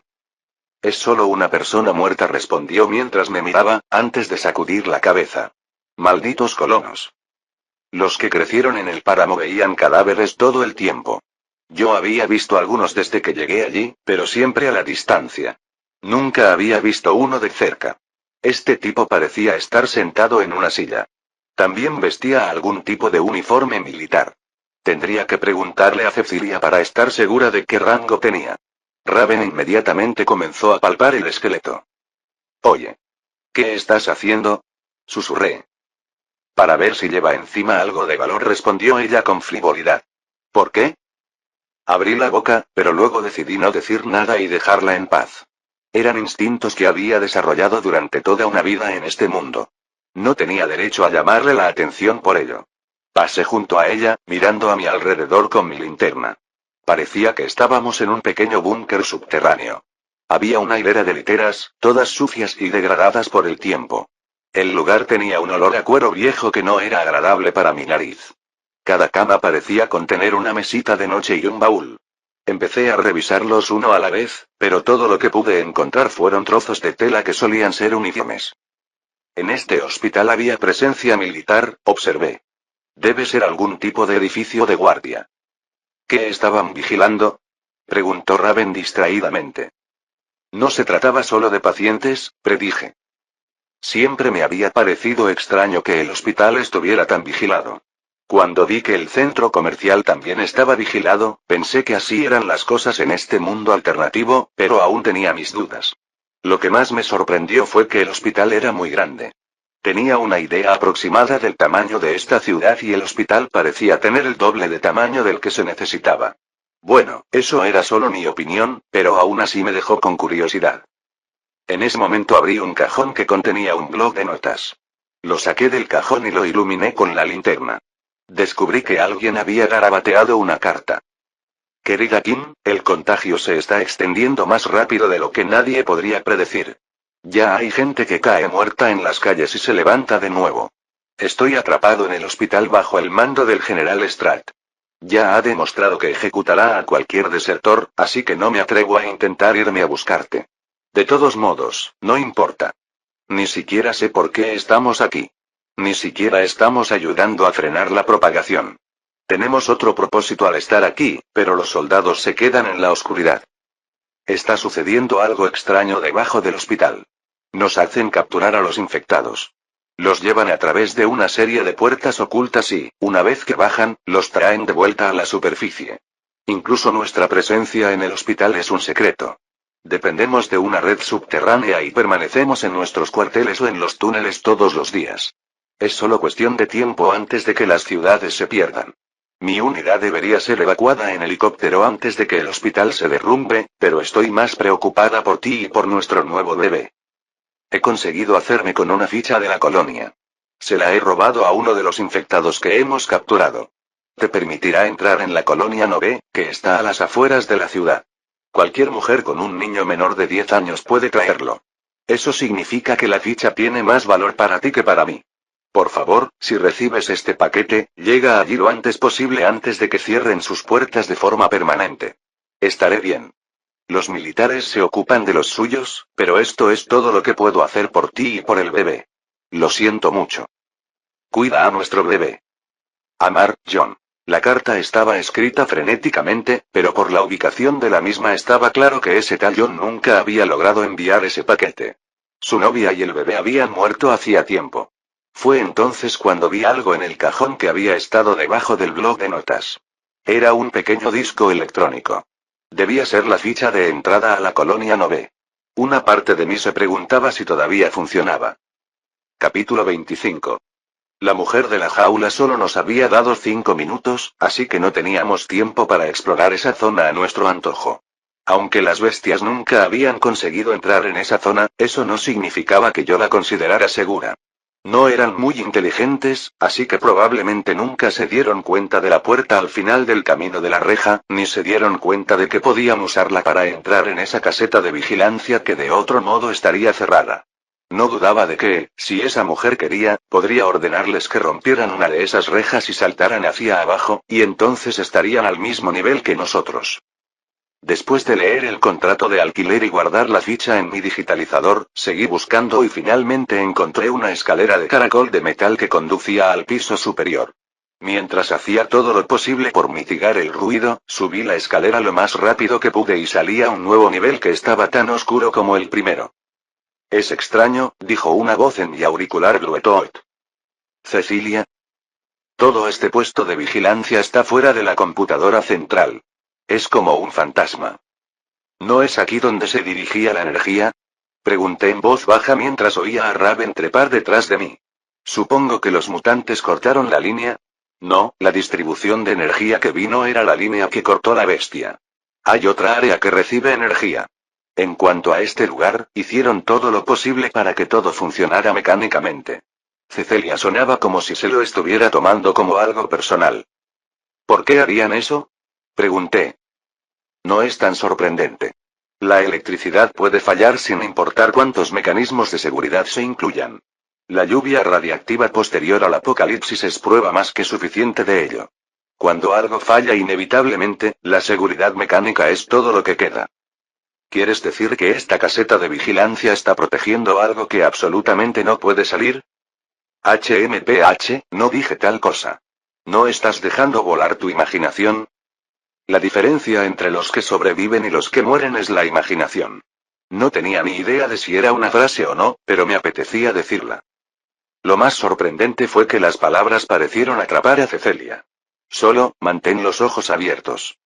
Es solo una persona muerta, respondió mientras me miraba, antes de sacudir la cabeza. Malditos colonos. Los que crecieron en el páramo veían cadáveres todo el tiempo. Yo había visto algunos desde que llegué allí, pero siempre a la distancia. Nunca había visto uno de cerca. Este tipo parecía estar sentado en una silla. También vestía algún tipo de uniforme militar. Tendría que preguntarle a Cecilia para estar segura de qué rango tenía. Raven inmediatamente comenzó a palpar el esqueleto. Oye. ¿Qué estás haciendo? Susurré. Para ver si lleva encima algo de valor, respondió ella con frivolidad. ¿Por qué? Abrí la boca, pero luego decidí no decir nada y dejarla en paz. Eran instintos que había desarrollado durante toda una vida en este mundo. No tenía derecho a llamarle la atención por ello. Pasé junto a ella, mirando a mi alrededor con mi linterna. Parecía que estábamos en un pequeño búnker subterráneo. Había una hilera de literas, todas sucias y degradadas por el tiempo. El lugar tenía un olor a cuero viejo que no era agradable para mi nariz. Cada cama parecía contener una mesita de noche y un baúl. Empecé a revisarlos uno a la vez, pero todo lo que pude encontrar fueron trozos de tela que solían ser uniformes. En este hospital había presencia militar, observé. Debe ser algún tipo de edificio de guardia. ¿Qué estaban vigilando? Preguntó Raven distraídamente. No se trataba solo de pacientes, predije. Siempre me había parecido extraño que el hospital estuviera tan vigilado. Cuando vi que el centro comercial también estaba vigilado, pensé que así eran las cosas en este mundo alternativo, pero aún tenía mis dudas. Lo que más me sorprendió fue que el hospital era muy grande. Tenía una idea aproximada del tamaño de esta ciudad y el hospital parecía tener el doble de tamaño del que se necesitaba. Bueno, eso era solo mi opinión, pero aún así me dejó con curiosidad. En ese momento abrí un cajón que contenía un bloc de notas. Lo saqué del cajón y lo iluminé con la linterna. Descubrí que alguien había garabateado una carta. Querida Kim, el contagio se está extendiendo más rápido de lo que nadie podría predecir. Ya hay gente que cae muerta en las calles y se levanta de nuevo. Estoy atrapado en el hospital bajo el mando del general Stratt. Ya ha demostrado que ejecutará a cualquier desertor, así que no me atrevo a intentar irme a buscarte. De todos modos, no importa. Ni siquiera sé por qué estamos aquí. Ni siquiera estamos ayudando a frenar la propagación. Tenemos otro propósito al estar aquí, pero los soldados se quedan en la oscuridad. Está sucediendo algo extraño debajo del hospital. Nos hacen capturar a los infectados. Los llevan a través de una serie de puertas ocultas y, una vez que bajan, los traen de vuelta a la superficie. Incluso nuestra presencia en el hospital es un secreto. Dependemos de una red subterránea y permanecemos en nuestros cuarteles o en los túneles todos los días. Es solo cuestión de tiempo antes de que las ciudades se pierdan. Mi unidad debería ser evacuada en helicóptero antes de que el hospital se derrumbe, pero estoy más preocupada por ti y por nuestro nuevo bebé. He conseguido hacerme con una ficha de la colonia. Se la he robado a uno de los infectados que hemos capturado. Te permitirá entrar en la colonia 9, que está a las afueras de la ciudad. Cualquier mujer con un niño menor de 10 años puede traerlo. Eso significa que la ficha tiene más valor para ti que para mí. Por favor, si recibes este paquete, llega allí lo antes posible antes de que cierren sus puertas de forma permanente. Estaré bien. Los militares se ocupan de los suyos, pero esto es todo lo que puedo hacer por ti y por el bebé. Lo siento mucho. Cuida a nuestro bebé. Amar, John. La carta estaba escrita frenéticamente, pero por la ubicación de la misma estaba claro que ese tal John nunca había logrado enviar ese paquete. Su novia y el bebé habían muerto hacía tiempo. Fue entonces cuando vi algo en el cajón que había estado debajo del bloc de notas. Era un pequeño disco electrónico. Debía ser la ficha de entrada a la colonia 9. Una parte de mí se preguntaba si todavía funcionaba. Capítulo 25. La mujer de la jaula solo nos había dado 5 minutos, así que no teníamos tiempo para explorar esa zona a nuestro antojo. Aunque las bestias nunca habían conseguido entrar en esa zona, eso no significaba que yo la considerara segura. No eran muy inteligentes, así que probablemente nunca se dieron cuenta de la puerta al final del camino de la reja, ni se dieron cuenta de que podían usarla para entrar en esa caseta de vigilancia que de otro modo estaría cerrada. No dudaba de que, si esa mujer quería, podría ordenarles que rompieran una de esas rejas y saltaran hacia abajo, y entonces estarían al mismo nivel que nosotros. Después de leer el contrato de alquiler y guardar la ficha en mi digitalizador, seguí buscando y finalmente encontré una escalera de caracol de metal que conducía al piso superior. Mientras hacía todo lo posible por mitigar el ruido, subí la escalera lo más rápido que pude y salí a un nuevo nivel que estaba tan oscuro como el primero. Es extraño, dijo una voz en mi auricular Bluetooth. Cecilia. Todo este puesto de vigilancia está fuera de la computadora central. Es como un fantasma. ¿No es aquí donde se dirigía la energía? Pregunté en voz baja mientras oía a Raven trepar detrás de mí. Supongo que los mutantes cortaron la línea. No, la distribución de energía que vino era la línea que cortó la bestia. Hay otra área que recibe energía. En cuanto a este lugar, hicieron todo lo posible para que todo funcionara mecánicamente. Cecilia sonaba como si se lo estuviera tomando como algo personal. ¿Por qué harían eso? Pregunté. No es tan sorprendente. La electricidad puede fallar sin importar cuántos mecanismos de seguridad se incluyan. La lluvia radiactiva posterior al apocalipsis es prueba más que suficiente de ello. Cuando algo falla inevitablemente, la seguridad mecánica es todo lo que queda. ¿Quieres decir que esta caseta de vigilancia está protegiendo algo que absolutamente no puede salir? HMPH, no dije tal cosa. ¿No estás dejando volar tu imaginación? La diferencia entre los que sobreviven y los que mueren es la imaginación. No tenía ni idea de si era una frase o no, pero me apetecía decirla. Lo más sorprendente fue que las palabras parecieron atrapar a Cecilia. Solo, mantén los ojos abiertos.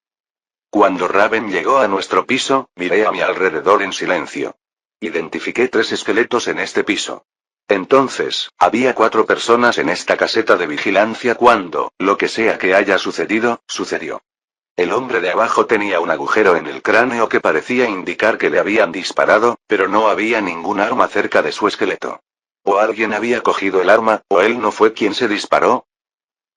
Cuando Raven llegó a nuestro piso, miré a mi alrededor en silencio. Identifiqué 3 esqueletos en este piso. Entonces, había 4 personas en esta caseta de vigilancia cuando, lo que sea que haya sucedido, sucedió. El hombre de abajo tenía un agujero en el cráneo que parecía indicar que le habían disparado, pero no había ningún arma cerca de su esqueleto. O alguien había cogido el arma, o él no fue quien se disparó.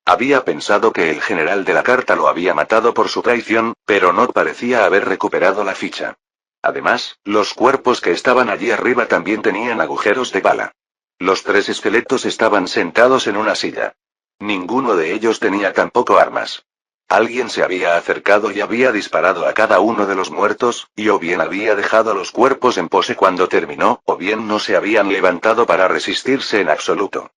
Había pensado que el general de la carta lo había matado por su traición, pero no parecía haber recuperado la ficha. Además, los cuerpos que estaban allí arriba también tenían agujeros de bala. Los 3 esqueletos estaban sentados en una silla. Ninguno de ellos tenía tampoco armas. Alguien se había acercado y había disparado a cada uno de los muertos, y o bien había dejado los cuerpos en pose cuando terminó, o bien no se habían levantado para resistirse en absoluto.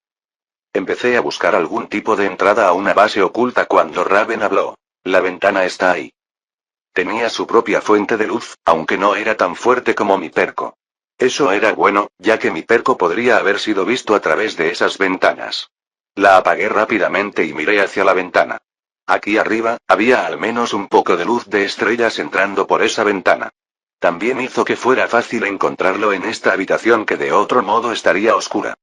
Empecé a buscar algún tipo de entrada a una base oculta cuando Raven habló. La ventana está ahí. Tenía su propia fuente de luz, aunque no era tan fuerte como mi perco. Eso era bueno, ya que mi perco podría haber sido visto a través de esas ventanas. La apagué rápidamente y miré hacia la ventana. Aquí arriba, había al menos un poco de luz de estrellas entrando por esa ventana. También hizo que fuera fácil encontrarlo en esta habitación que de otro modo estaría oscura.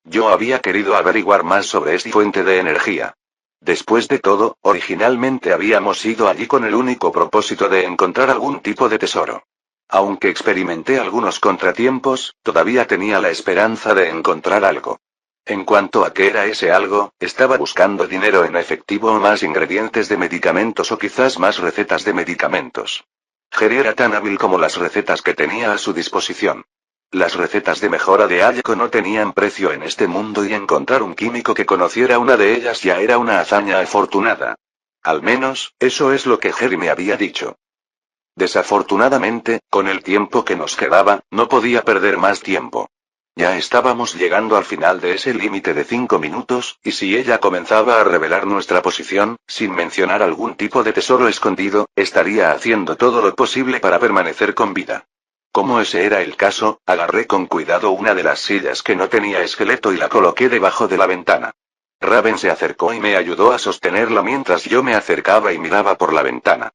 Yo había querido averiguar más sobre esta fuente de energía. Después de todo, originalmente habíamos ido allí con el único propósito de encontrar algún tipo de tesoro. Aunque experimenté algunos contratiempos, todavía tenía la esperanza de encontrar algo. En cuanto a qué era ese algo, estaba buscando dinero en efectivo o más ingredientes de medicamentos o quizás más recetas de medicamentos. Jerry era tan hábil como las recetas que tenía a su disposición. Las recetas de mejora de Ayako no tenían precio en este mundo y encontrar un químico que conociera una de ellas ya era una hazaña afortunada. Al menos, eso es lo que Jerry me había dicho. Desafortunadamente, con el tiempo que nos quedaba, no podía perder más tiempo. Ya estábamos llegando al final de ese límite de 5 minutos, y si ella comenzaba a revelar nuestra posición, sin mencionar algún tipo de tesoro escondido, estaría haciendo todo lo posible para permanecer con vida. Como ese era el caso, agarré con cuidado una de las sillas que no tenía esqueleto y la coloqué debajo de la ventana. Raven se acercó y me ayudó a sostenerla mientras yo me acercaba y miraba por la ventana.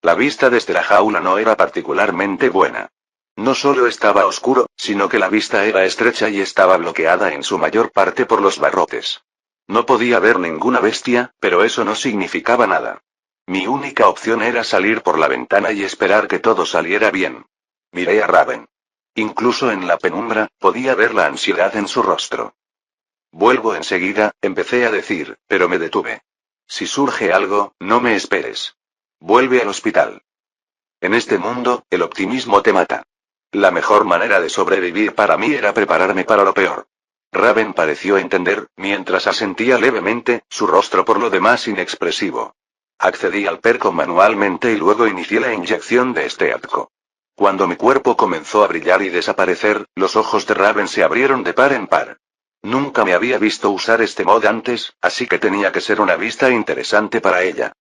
La vista desde la jaula no era particularmente buena. No solo estaba oscuro, sino que la vista era estrecha y estaba bloqueada en su mayor parte por los barrotes. No podía ver ninguna bestia, pero eso no significaba nada. Mi única opción era salir por la ventana y esperar que todo saliera bien. Miré a Raven. Incluso en la penumbra, podía ver la ansiedad en su rostro. Vuelvo enseguida, empecé a decir, pero me detuve. Si surge algo, no me esperes. Vuelve al hospital. En este mundo, el optimismo te mata. La mejor manera de sobrevivir para mí era prepararme para lo peor. Raven pareció entender, mientras asentía levemente, su rostro por lo demás inexpresivo. Accedí al perco manualmente y luego inicié la inyección de este atco. Cuando mi cuerpo comenzó a brillar y desaparecer, los ojos de Raven se abrieron de par en par. Nunca me había visto usar este mod antes, así que tenía que ser una vista interesante para ella.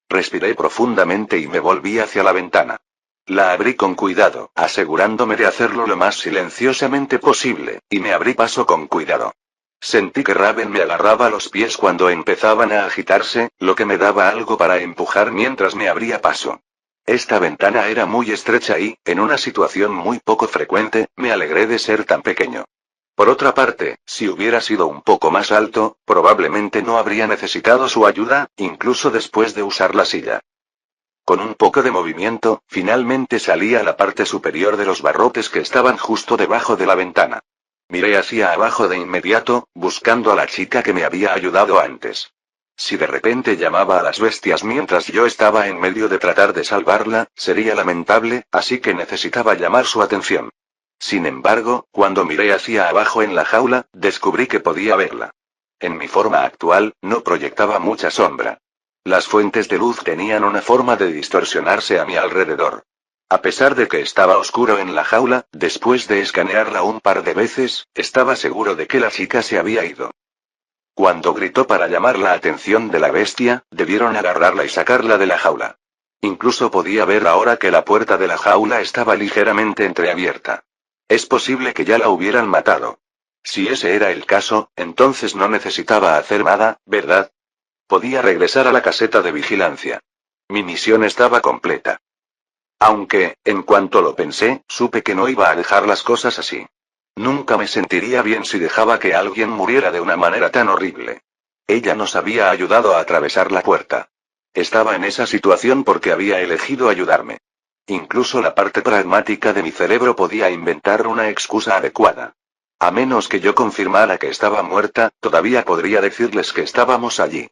Respiré profundamente y me volví hacia la ventana. La abrí con cuidado, asegurándome de hacerlo lo más silenciosamente posible, y me abrí paso con cuidado. Sentí que Raven me agarraba los pies cuando empezaban a agitarse, lo que me daba algo para empujar mientras me abría paso. Esta ventana era muy estrecha y, en una situación muy poco frecuente, me alegré de ser tan pequeño. Por otra parte, si hubiera sido un poco más alto, probablemente no habría necesitado su ayuda, incluso después de usar la silla. Con un poco de movimiento, finalmente salí a la parte superior de los barrotes que estaban justo debajo de la ventana. Miré hacia abajo de inmediato, buscando a la chica que me había ayudado antes. Si de repente llamaba a las bestias mientras yo estaba en medio de tratar de salvarla, sería lamentable, así que necesitaba llamar su atención. Sin embargo, cuando miré hacia abajo en la jaula, descubrí que podía verla. En mi forma actual, no proyectaba mucha sombra. Las fuentes de luz tenían una forma de distorsionarse a mi alrededor. A pesar de que estaba oscuro en la jaula, después de escanearla un par de veces, estaba seguro de que la chica se había ido. Cuando gritó para llamar la atención de la bestia, debieron agarrarla y sacarla de la jaula. Incluso podía ver ahora que la puerta de la jaula estaba ligeramente entreabierta. Es posible que ya la hubieran matado. Si ese era el caso, entonces no necesitaba hacer nada, ¿verdad? Podía regresar a la caseta de vigilancia. Mi misión estaba completa. Aunque, en cuanto lo pensé, supe que no iba a dejar las cosas así. Nunca me sentiría bien si dejaba que alguien muriera de una manera tan horrible. Ella nos había ayudado a atravesar la puerta. Estaba en esa situación porque había elegido ayudarme. Incluso la parte pragmática de mi cerebro podía inventar una excusa adecuada. A menos que yo confirmara que estaba muerta, todavía podría decirles que estábamos allí.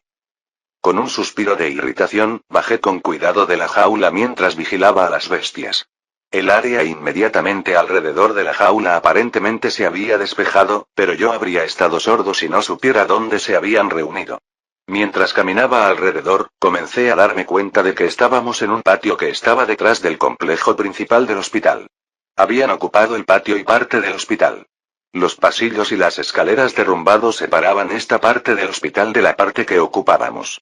Con un suspiro de irritación, bajé con cuidado de la jaula mientras vigilaba a las bestias. El área inmediatamente alrededor de la jaula aparentemente se había despejado, pero yo habría estado sordo si no supiera dónde se habían reunido. Mientras caminaba alrededor, comencé a darme cuenta de que estábamos en un patio que estaba detrás del complejo principal del hospital. Habían ocupado el patio y parte del hospital. Los pasillos y las escaleras derrumbados separaban esta parte del hospital de la parte que ocupábamos.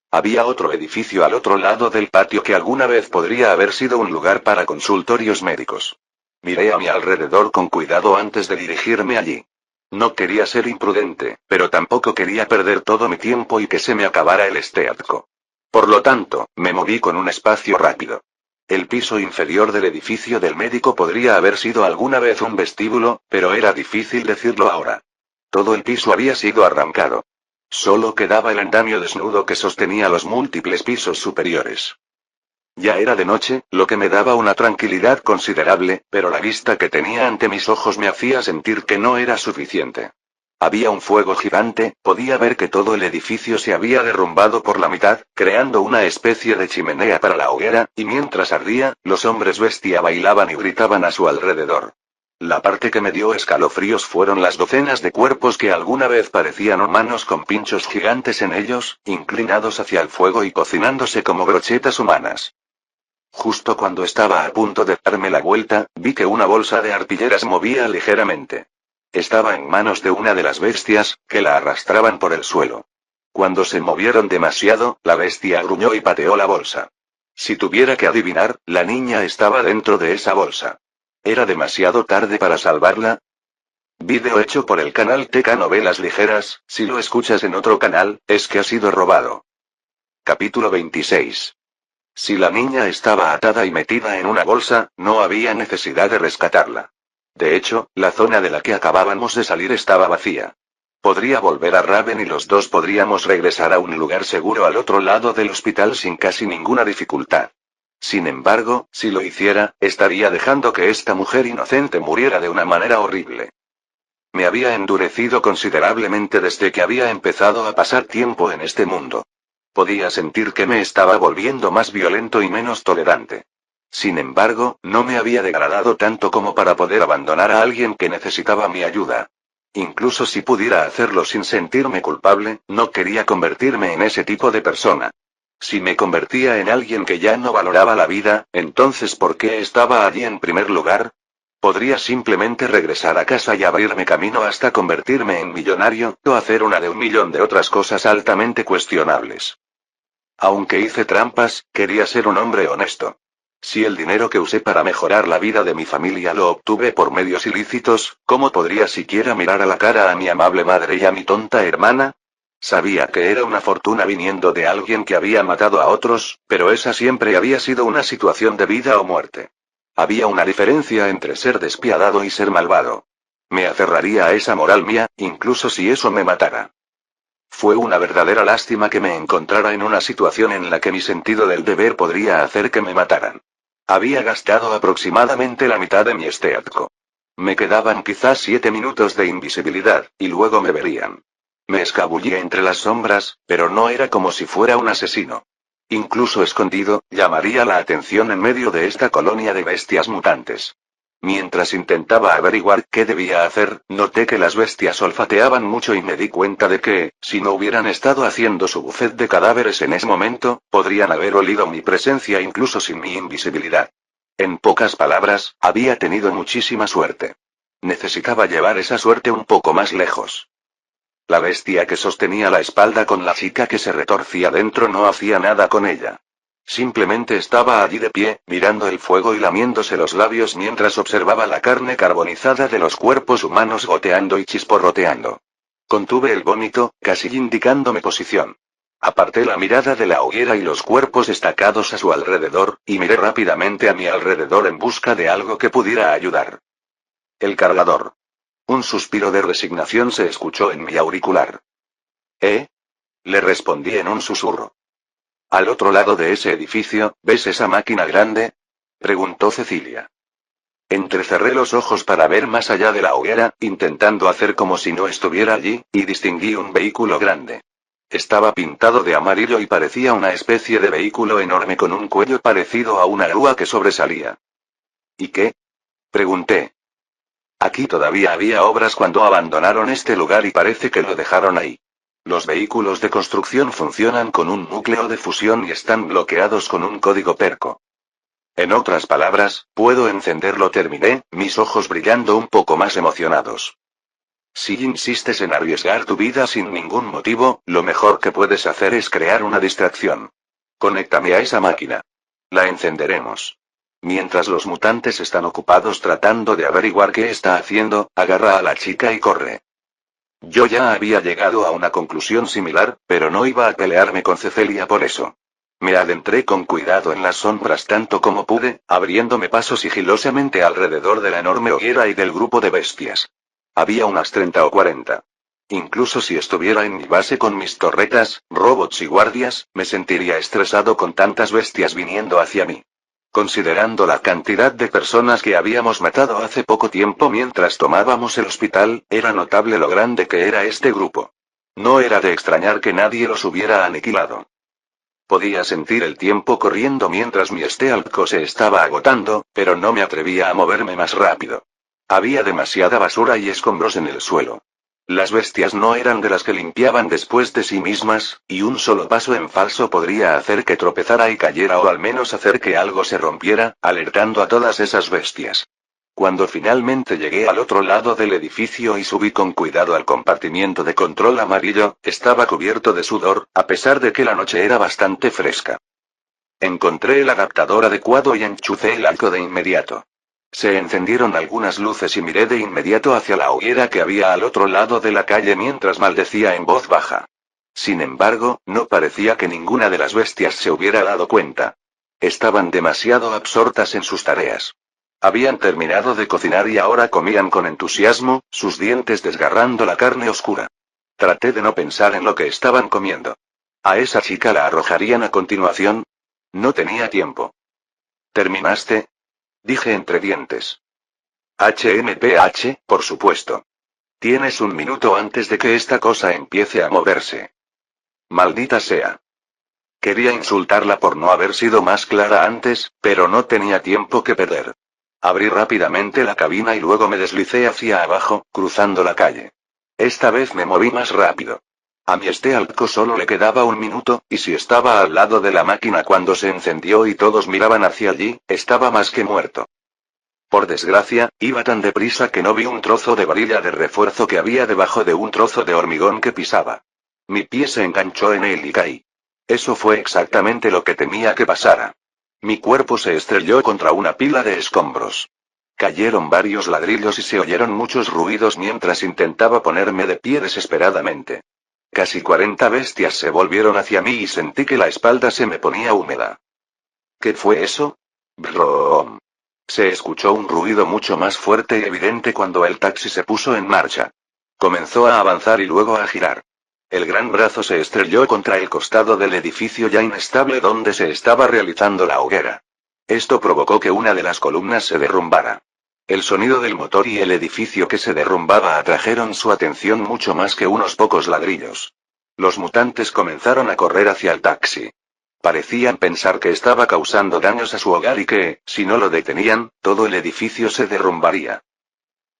Había otro edificio al otro lado del patio que alguna vez podría haber sido un lugar para consultorios médicos. Miré a mi alrededor con cuidado antes de dirigirme allí. No quería ser imprudente, pero tampoco quería perder todo mi tiempo y que se me acabara el esteatco. Por lo tanto, me moví con un espacio rápido. El piso inferior del edificio del médico podría haber sido alguna vez un vestíbulo, pero era difícil decirlo ahora. Todo el piso había sido arrancado. Solo quedaba el andamio desnudo que sostenía los múltiples pisos superiores. Ya era de noche, lo que me daba una tranquilidad considerable, pero la vista que tenía ante mis ojos me hacía sentir que no era suficiente. Había un fuego gigante, podía ver que todo el edificio se había derrumbado por la mitad, creando una especie de chimenea para la hoguera, y mientras ardía, los hombres bestia bailaban y gritaban a su alrededor. La parte que me dio escalofríos fueron las docenas de cuerpos que alguna vez parecían humanos con pinchos gigantes en ellos, inclinados hacia el fuego y cocinándose como brochetas humanas. Justo cuando estaba a punto de darme la vuelta, vi que una bolsa de arpilleras movía ligeramente. Estaba en manos de una de las bestias, que la arrastraban por el suelo. Cuando se movieron demasiado, la bestia gruñó y pateó la bolsa. Si tuviera que adivinar, la niña estaba dentro de esa bolsa. ¿Era demasiado tarde para salvarla? Vídeo hecho por el canal TK Novelas Ligeras. Si lo escuchas en otro canal, es que ha sido robado. Capítulo 26. Si la niña estaba atada y metida en una bolsa, no había necesidad de rescatarla. De hecho, la zona de la que acabábamos de salir estaba vacía. Podría volver a Raven y los dos podríamos regresar a un lugar seguro al otro lado del hospital sin casi ninguna dificultad. Sin embargo, si lo hiciera, estaría dejando que esta mujer inocente muriera de una manera horrible. Me había endurecido considerablemente desde que había empezado a pasar tiempo en este mundo. Podía sentir que me estaba volviendo más violento y menos tolerante. Sin embargo, no me había degradado tanto como para poder abandonar a alguien que necesitaba mi ayuda. Incluso si pudiera hacerlo sin sentirme culpable, no quería convertirme en ese tipo de persona. Si me convertía en alguien que ya no valoraba la vida, entonces ¿por qué estaba allí en primer lugar? Podría simplemente regresar a casa y abrirme camino hasta convertirme en millonario, o hacer una de un millón de otras cosas altamente cuestionables. Aunque hice trampas, quería ser un hombre honesto. Si el dinero que usé para mejorar la vida de mi familia lo obtuve por medios ilícitos, ¿cómo podría siquiera mirar a la cara a mi amable madre y a mi tonta hermana? Sabía que era una fortuna viniendo de alguien que había matado a otros, pero esa siempre había sido una situación de vida o muerte. Había una diferencia entre ser despiadado y ser malvado. Me aferraría a esa moral mía, incluso si eso me matara. Fue una verdadera lástima que me encontrara en una situación en la que mi sentido del deber podría hacer que me mataran. Había gastado aproximadamente la mitad de mi esteatco. Me quedaban quizás 7 minutos de invisibilidad, y luego me verían. Me escabullí entre las sombras, pero no era como si fuera un asesino. Incluso escondido, llamaría la atención en medio de esta colonia de bestias mutantes. Mientras intentaba averiguar qué debía hacer, noté que las bestias olfateaban mucho y me di cuenta de que, si no hubieran estado haciendo su buffet de cadáveres en ese momento, podrían haber olido mi presencia incluso sin mi invisibilidad. En pocas palabras, había tenido muchísima suerte. Necesitaba llevar esa suerte un poco más lejos. La bestia que sostenía la espalda con la chica que se retorcía dentro no hacía nada con ella. Simplemente estaba allí de pie, mirando el fuego y lamiéndose los labios mientras observaba la carne carbonizada de los cuerpos humanos goteando y chisporroteando. Contuve el vómito, casi indicándome posición. Aparté la mirada de la hoguera y los cuerpos estacados a su alrededor, y miré rápidamente a mi alrededor en busca de algo que pudiera ayudar. El cargador. Un suspiro de resignación se escuchó en mi auricular. ¿Eh? Le respondí en un susurro. Al otro lado de ese edificio, ¿ves esa máquina grande? Preguntó Cecilia. Entrecerré los ojos para ver más allá de la hoguera, intentando hacer como si no estuviera allí, y distinguí un vehículo grande. Estaba pintado de amarillo y parecía una especie de vehículo enorme con un cuello parecido a una grúa que sobresalía. ¿Y qué? Pregunté. Aquí todavía había obras cuando abandonaron este lugar y parece que lo dejaron ahí. Los vehículos de construcción funcionan con un núcleo de fusión y están bloqueados con un código perco. En otras palabras, puedo encenderlo, terminé, mis ojos brillando un poco más emocionados. Si insistes en arriesgar tu vida sin ningún motivo, lo mejor que puedes hacer es crear una distracción. Conéctame a esa máquina. La encenderemos. Mientras los mutantes están ocupados tratando de averiguar qué está haciendo, agarra a la chica y corre. Yo ya había llegado a una conclusión similar, pero no iba a pelearme con Cecilia por eso. Me adentré con cuidado en las sombras tanto como pude, abriéndome paso sigilosamente alrededor de la enorme hoguera y del grupo de bestias. Había unas 30 o 40. Incluso si estuviera en mi base con mis torretas, robots y guardias, me sentiría estresado con tantas bestias viniendo hacia mí. Considerando la cantidad de personas que habíamos matado hace poco tiempo mientras tomábamos el hospital, era notable lo grande que era este grupo. No era de extrañar que nadie los hubiera aniquilado. Podía sentir el tiempo corriendo mientras mi Stealth se estaba agotando, pero no me atrevía a moverme más rápido. Había demasiada basura y escombros en el suelo. Las bestias no eran de las que limpiaban después de sí mismas, y un solo paso en falso podría hacer que tropezara y cayera o al menos hacer que algo se rompiera, alertando a todas esas bestias. Cuando finalmente llegué al otro lado del edificio y subí con cuidado al compartimiento de control amarillo, estaba cubierto de sudor, a pesar de que la noche era bastante fresca. Encontré el adaptador adecuado y enchufé el arco de inmediato. Se encendieron algunas luces y miré de inmediato hacia la hoguera que había al otro lado de la calle mientras maldecía en voz baja. Sin embargo, no parecía que ninguna de las bestias se hubiera dado cuenta. Estaban demasiado absortas en sus tareas. Habían terminado de cocinar y ahora comían con entusiasmo, sus dientes desgarrando la carne oscura. Traté de no pensar en lo que estaban comiendo. ¿A esa chica la arrojarían a continuación? No tenía tiempo. ¿Terminaste? Dije entre dientes. HMPH, por supuesto. Tienes un minuto antes de que esta cosa empiece a moverse. Maldita sea. Quería insultarla por no haber sido más clara antes, pero no tenía tiempo que perder. Abrí rápidamente la cabina y luego me deslicé hacia abajo, cruzando la calle. Esta vez me moví más rápido. A mi Stealth solo le quedaba un minuto, y si estaba al lado de la máquina cuando se encendió y todos miraban hacia allí, estaba más que muerto. Por desgracia, iba tan deprisa que no vi un trozo de varilla de refuerzo que había debajo de un trozo de hormigón que pisaba. Mi pie se enganchó en él y caí. Eso fue exactamente lo que temía que pasara. Mi cuerpo se estrelló contra una pila de escombros. Cayeron varios ladrillos y se oyeron muchos ruidos mientras intentaba ponerme de pie desesperadamente. Casi 40 bestias se volvieron hacia mí y sentí que la espalda se me ponía húmeda. ¿Qué fue eso? Brum. Se escuchó un ruido mucho más fuerte y evidente cuando el taxi se puso en marcha. Comenzó a avanzar y luego a girar. El gran brazo se estrelló contra el costado del edificio ya inestable donde se estaba realizando la hoguera. Esto provocó que una de las columnas se derrumbara. El sonido del motor y el edificio que se derrumbaba atrajeron su atención mucho más que unos pocos ladrillos. Los mutantes comenzaron a correr hacia el taxi. Parecían pensar que estaba causando daños a su hogar y que, si no lo detenían, todo el edificio se derrumbaría.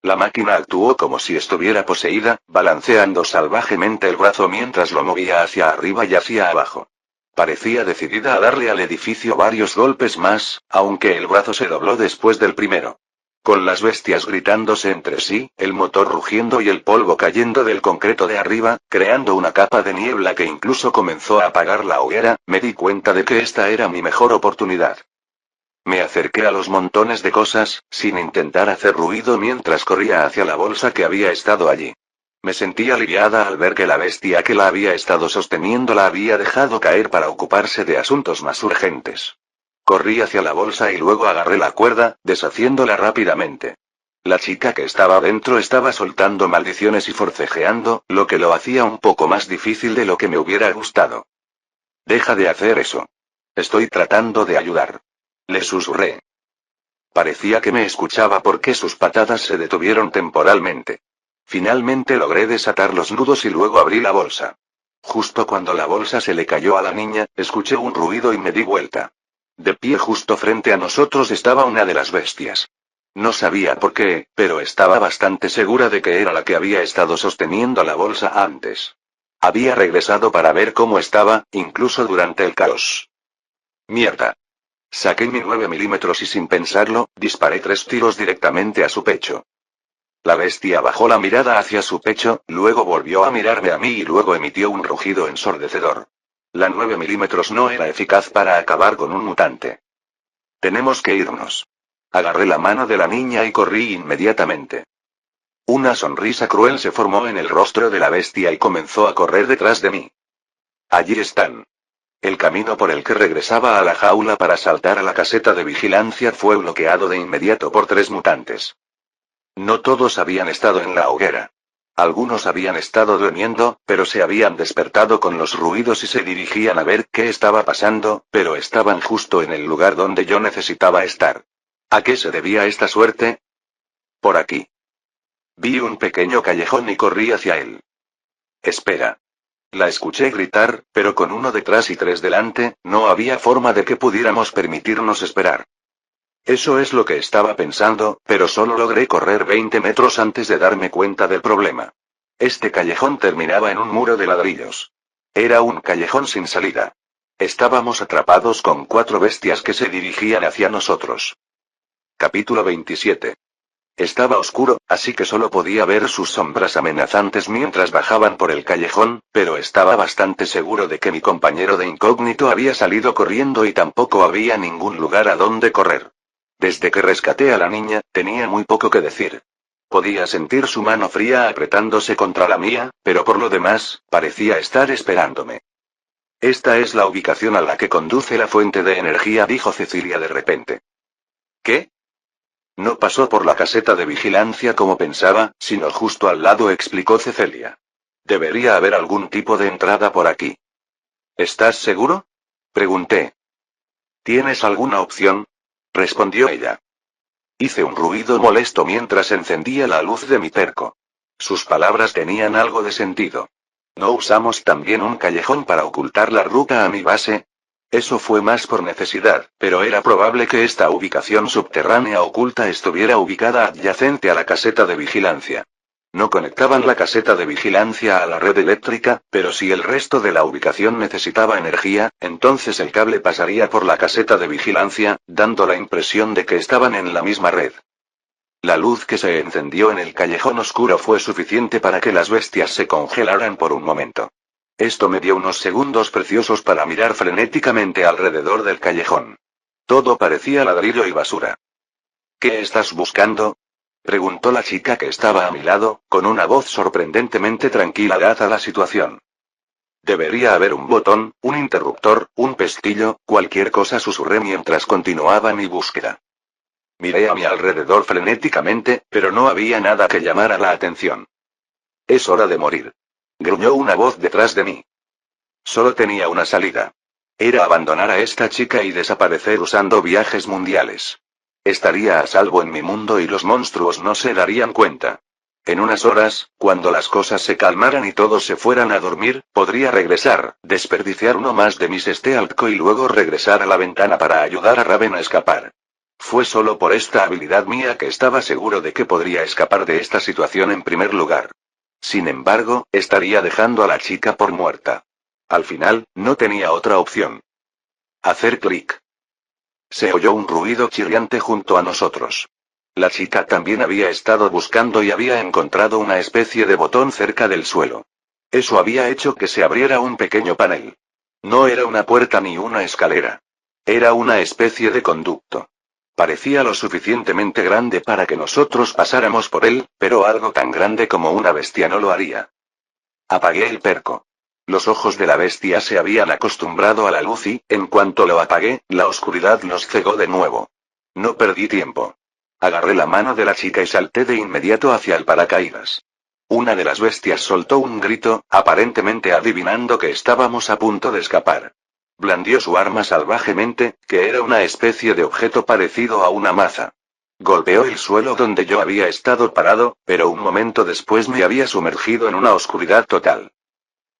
La máquina actuó como si estuviera poseída, balanceando salvajemente el brazo mientras lo movía hacia arriba y hacia abajo. Parecía decidida a darle al edificio varios golpes más, aunque el brazo se dobló después del primero. Con las bestias gritándose entre sí, el motor rugiendo y el polvo cayendo del concreto de arriba, creando una capa de niebla que incluso comenzó a apagar la hoguera, me di cuenta de que esta era mi mejor oportunidad. Me acerqué a los montones de cosas, sin intentar hacer ruido mientras corría hacia la bolsa que había estado allí. Me sentí aliviada al ver que la bestia que la había estado sosteniendo la había dejado caer para ocuparse de asuntos más urgentes. Corrí hacia la bolsa y luego agarré la cuerda, deshaciéndola rápidamente. La chica que estaba dentro estaba soltando maldiciones y forcejeando, lo que lo hacía un poco más difícil de lo que me hubiera gustado. Deja de hacer eso. Estoy tratando de ayudar. Le susurré. Parecía que me escuchaba porque sus patadas se detuvieron temporalmente. Finalmente logré desatar los nudos y luego abrí la bolsa. Justo cuando la bolsa se le cayó a la niña, escuché un ruido y me di vuelta. De pie justo frente a nosotros estaba una de las bestias. No sabía por qué, pero estaba bastante segura de que era la que había estado sosteniendo la bolsa antes. Había regresado para ver cómo estaba, incluso durante el caos. Mierda. Saqué mi 9 milímetros y sin pensarlo, disparé 3 tiros directamente a su pecho. La bestia bajó la mirada hacia su pecho, luego volvió a mirarme a mí y luego emitió un rugido ensordecedor. La 9 milímetros no era eficaz para acabar con un mutante. Tenemos que irnos. Agarré la mano de la niña y corrí inmediatamente. Una sonrisa cruel se formó en el rostro de la bestia y comenzó a correr detrás de mí. Allí están. El camino por el que regresaba a la jaula para saltar a la caseta de vigilancia fue bloqueado de inmediato por 3 mutantes. No todos habían estado en la hoguera. Algunos habían estado durmiendo, pero se habían despertado con los ruidos y se dirigían a ver qué estaba pasando, pero estaban justo en el lugar donde yo necesitaba estar. ¿A qué se debía esta suerte? Por aquí. Vi un pequeño callejón y corrí hacia él. Espera. La escuché gritar, pero con uno detrás y 3 delante, no había forma de que pudiéramos permitirnos esperar. Eso es lo que estaba pensando, pero solo logré correr 20 metros antes de darme cuenta del problema. Este callejón terminaba en un muro de ladrillos. Era un callejón sin salida. Estábamos atrapados con 4 bestias que se dirigían hacia nosotros. Capítulo 27. Estaba oscuro, así que solo podía ver sus sombras amenazantes mientras bajaban por el callejón, pero estaba bastante seguro de que mi compañero de incógnito había salido corriendo y tampoco había ningún lugar a donde correr. Desde que rescaté a la niña, tenía muy poco que decir. Podía sentir su mano fría apretándose contra la mía, pero por lo demás, parecía estar esperándome. Esta es la ubicación a la que conduce la fuente de energía, dijo Cecilia de repente. ¿Qué? No pasó por la caseta de vigilancia como pensaba, sino justo al lado, explicó Cecilia. Debería haber algún tipo de entrada por aquí. ¿Estás seguro? Pregunté. ¿Tienes alguna opción? Respondió ella. Hice un ruido molesto mientras encendía la luz de mi terco. Sus palabras tenían algo de sentido. ¿No usamos también un callejón para ocultar la ruta a mi base? Eso fue más por necesidad, pero era probable que esta ubicación subterránea oculta estuviera ubicada adyacente a la caseta de vigilancia. No conectaban la caseta de vigilancia a la red eléctrica, pero si el resto de la ubicación necesitaba energía, entonces el cable pasaría por la caseta de vigilancia, dando la impresión de que estaban en la misma red. La luz que se encendió en el callejón oscuro fue suficiente para que las bestias se congelaran por un momento. Esto me dio unos segundos preciosos para mirar frenéticamente alrededor del callejón. Todo parecía ladrillo y basura. ¿Qué estás buscando? Preguntó la chica que estaba a mi lado, con una voz sorprendentemente tranquila dada la situación. Debería haber un botón, un interruptor, un pestillo, cualquier cosa, susurré mientras continuaba mi búsqueda. Miré a mi alrededor frenéticamente, pero no había nada que llamara la atención. Es hora de morir. Gruñó una voz detrás de mí. Solo tenía una salida. Era abandonar a esta chica y desaparecer usando viajes mundiales. Estaría a salvo en mi mundo y los monstruos no se darían cuenta. En unas horas, cuando las cosas se calmaran y todos se fueran a dormir, podría regresar, desperdiciar uno más de mis Stealthco y luego regresar a la ventana para ayudar a Raven a escapar. Fue solo por esta habilidad mía que estaba seguro de que podría escapar de esta situación en primer lugar. Sin embargo, estaría dejando a la chica por muerta. Al final, no tenía otra opción. Hacer clic. Se oyó un ruido chirriante junto a nosotros. La chica también había estado buscando y había encontrado una especie de botón cerca del suelo. Eso había hecho que se abriera un pequeño panel. No era una puerta ni una escalera. Era una especie de conducto. Parecía lo suficientemente grande para que nosotros pasáramos por él, pero algo tan grande como una bestia no lo haría. Apagué el perco. Los ojos de la bestia se habían acostumbrado a la luz y, en cuanto lo apagué, la oscuridad los cegó de nuevo. No perdí tiempo. Agarré la mano de la chica y salté de inmediato hacia el paracaídas. Una de las bestias soltó un grito, aparentemente adivinando que estábamos a punto de escapar. Blandió su arma salvajemente, que era una especie de objeto parecido a una maza. Golpeó el suelo donde yo había estado parado, pero un momento después me había sumergido en una oscuridad total.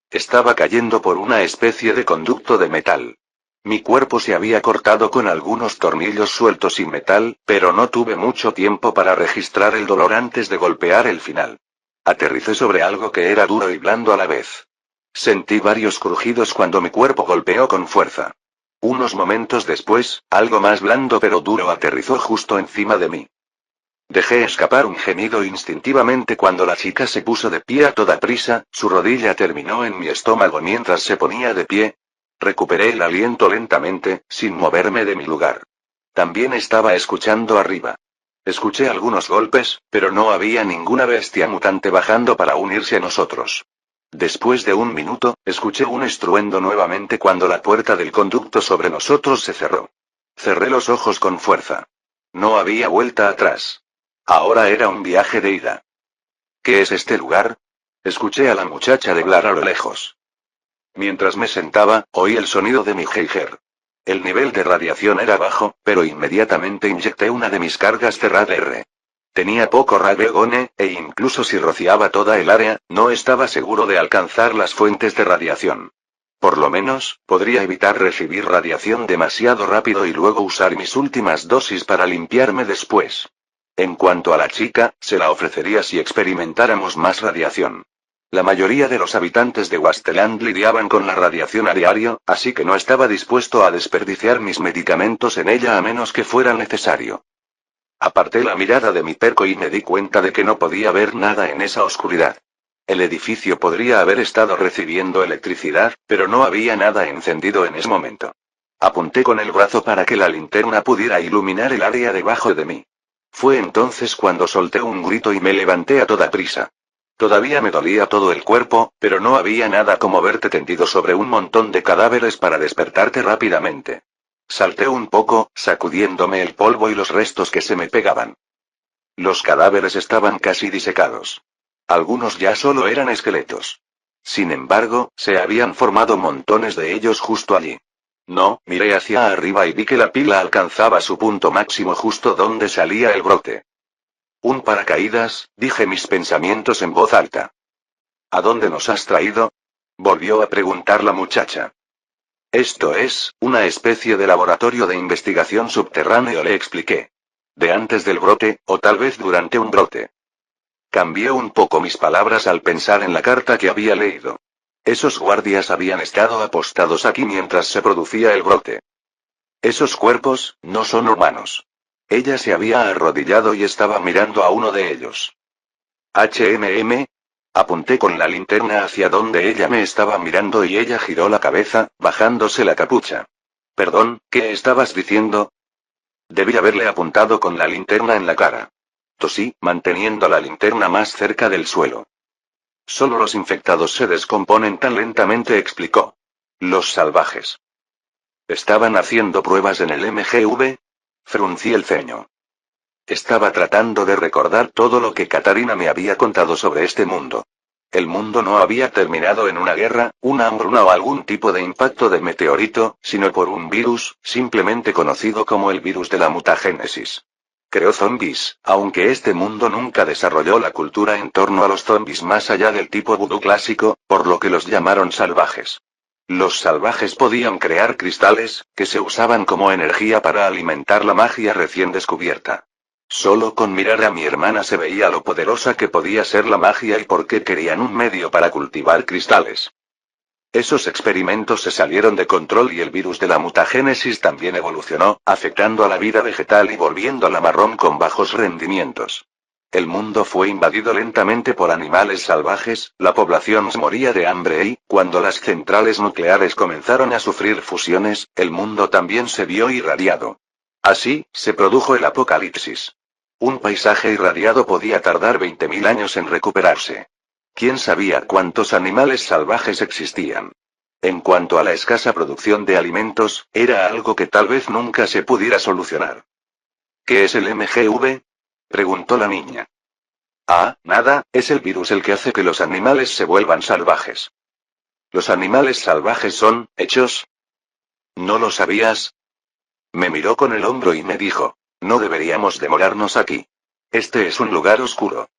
Estaba cayendo por una especie de conducto de metal. Mi cuerpo se había cortado con algunos tornillos sueltos y metal, pero no tuve mucho tiempo para registrar el dolor antes de golpear el final. Aterricé sobre algo que era duro y blando a la vez. Sentí varios crujidos cuando mi cuerpo golpeó con fuerza. Unos momentos después, algo más blando pero duro aterrizó justo encima de mí. Dejé escapar un gemido instintivamente cuando la chica se puso de pie a toda prisa, su rodilla terminó en mi estómago mientras se ponía de pie. Recuperé el aliento lentamente, sin moverme de mi lugar. También estaba escuchando arriba. Escuché algunos golpes, pero no había ninguna bestia mutante bajando para unirse a nosotros. Después de un minuto, escuché un estruendo nuevamente cuando la puerta del conducto sobre nosotros se cerró. Cerré los ojos con fuerza. No había vuelta atrás. Ahora era un viaje de ida. ¿Qué es este lugar? Escuché a la muchacha hablar a lo lejos. Mientras me sentaba, oí el sonido de mi geiger. El nivel de radiación era bajo, pero inmediatamente inyecté una de mis cargas de RAD-R. Tenía poco RAD-Gone, e incluso si rociaba toda el área, no estaba seguro de alcanzar las fuentes de radiación. Por lo menos, podría evitar recibir radiación demasiado rápido y luego usar mis últimas dosis para limpiarme después. En cuanto a la chica, se la ofrecería si experimentáramos más radiación. La mayoría de los habitantes de Wasteland lidiaban con la radiación a diario, así que no estaba dispuesto a desperdiciar mis medicamentos en ella a menos que fuera necesario. Aparté la mirada de mi perco y me di cuenta de que no podía ver nada en esa oscuridad. El edificio podría haber estado recibiendo electricidad, pero no había nada encendido en ese momento. Apunté con el brazo para que la linterna pudiera iluminar el área debajo de mí. Fue entonces cuando solté un grito y me levanté a toda prisa. Todavía me dolía todo el cuerpo, pero no había nada como verte tendido sobre un montón de cadáveres para despertarte rápidamente. Salté un poco, sacudiéndome el polvo y los restos que se me pegaban. Los cadáveres estaban casi disecados. Algunos ya solo eran esqueletos. Sin embargo, se habían formado montones de ellos justo allí. No, miré hacia arriba y vi que la pila alcanzaba su punto máximo justo donde salía el brote. Un paracaídas, dije mis pensamientos en voz alta. ¿A dónde nos has traído? Volvió a preguntar la muchacha. Esto es, una especie de laboratorio de investigación subterráneo, le expliqué. De antes del brote, o tal vez durante un brote. Cambié un poco mis palabras al pensar en la carta que había leído. Esos guardias habían estado apostados aquí mientras se producía el brote. Esos cuerpos, no son humanos. Ella se había arrodillado y estaba mirando a uno de ellos. HMM. Apunté con la linterna hacia donde ella me estaba mirando y ella giró la cabeza, bajándose la capucha. Perdón, ¿qué estabas diciendo? Debí haberle apuntado con la linterna en la cara. Tosí, manteniendo la linterna más cerca del suelo. Solo los infectados se descomponen tan lentamente, explicó. Los salvajes. ¿Estaban haciendo pruebas en el MGV? Fruncí el ceño. Estaba tratando de recordar todo lo que Katarina me había contado sobre este mundo. El mundo no había terminado en una guerra, una hambruna o algún tipo de impacto de meteorito, sino por un virus, simplemente conocido como el virus de la mutagénesis. Creó zombies, aunque este mundo nunca desarrolló la cultura en torno a los zombies más allá del tipo vudú clásico, por lo que los llamaron salvajes. Los salvajes podían crear cristales, que se usaban como energía para alimentar la magia recién descubierta. Solo con mirar a mi hermana se veía lo poderosa que podía ser la magia y por qué querían un medio para cultivar cristales. Esos experimentos se salieron de control y el virus de la mutagénesis también evolucionó, afectando a la vida vegetal y volviéndola marrón con bajos rendimientos. El mundo fue invadido lentamente por animales salvajes, la población moría de hambre y, cuando las centrales nucleares comenzaron a sufrir fusiones, el mundo también se vio irradiado. Así, se produjo el apocalipsis. Un paisaje irradiado podía tardar 20.000 años en recuperarse. ¿Quién sabía cuántos animales salvajes existían? En cuanto a la escasa producción de alimentos, era algo que tal vez nunca se pudiera solucionar. ¿Qué es el MGV? Preguntó la niña. Ah, nada, es el virus el que hace que los animales se vuelvan salvajes. ¿Los animales salvajes son hechos? ¿No lo sabías? Me miró con el hombro y me dijo, no deberíamos demorarnos aquí. Este es un lugar oscuro.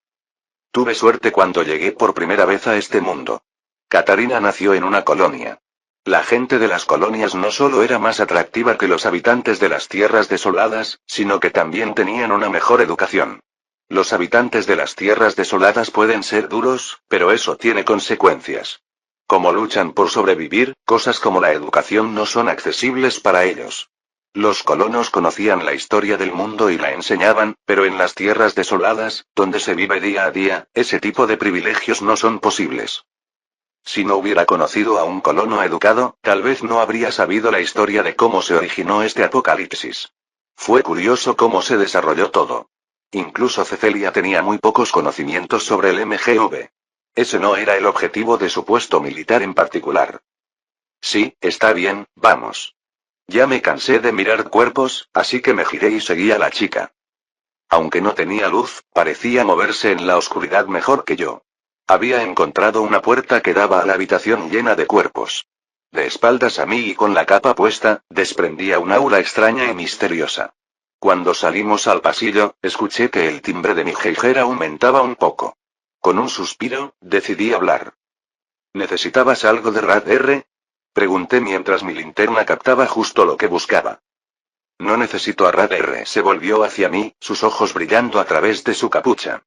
Tuve suerte cuando llegué por primera vez a este mundo. Katarina nació en una colonia. La gente de las colonias no solo era más atractiva que los habitantes de las tierras desoladas, sino que también tenían una mejor educación. Los habitantes de las tierras desoladas pueden ser duros, pero eso tiene consecuencias. Como luchan por sobrevivir, cosas como la educación no son accesibles para ellos. Los colonos conocían la historia del mundo y la enseñaban, pero en las tierras desoladas, donde se vive día a día, ese tipo de privilegios no son posibles. Si no hubiera conocido a un colono educado, tal vez no habría sabido la historia de cómo se originó este apocalipsis. Fue curioso cómo se desarrolló todo. Incluso Cecilia tenía muy pocos conocimientos sobre el MGV. Ese no era el objetivo de su puesto militar en particular. Sí, está bien, vamos. Ya me cansé de mirar cuerpos, así que me giré y seguí a la chica. Aunque no tenía luz, parecía moverse en la oscuridad mejor que yo. Había encontrado una puerta que daba a la habitación llena de cuerpos. De espaldas a mí y con la capa puesta, desprendía un aura extraña y misteriosa. Cuando salimos al pasillo, escuché que el timbre de mi jejera aumentaba un poco. Con un suspiro, decidí hablar. ¿Necesitabas algo de Rad-R? Pregunté mientras mi linterna captaba justo lo que buscaba. No necesito a Rad-R. Se volvió hacia mí, sus ojos brillando a través de su capucha.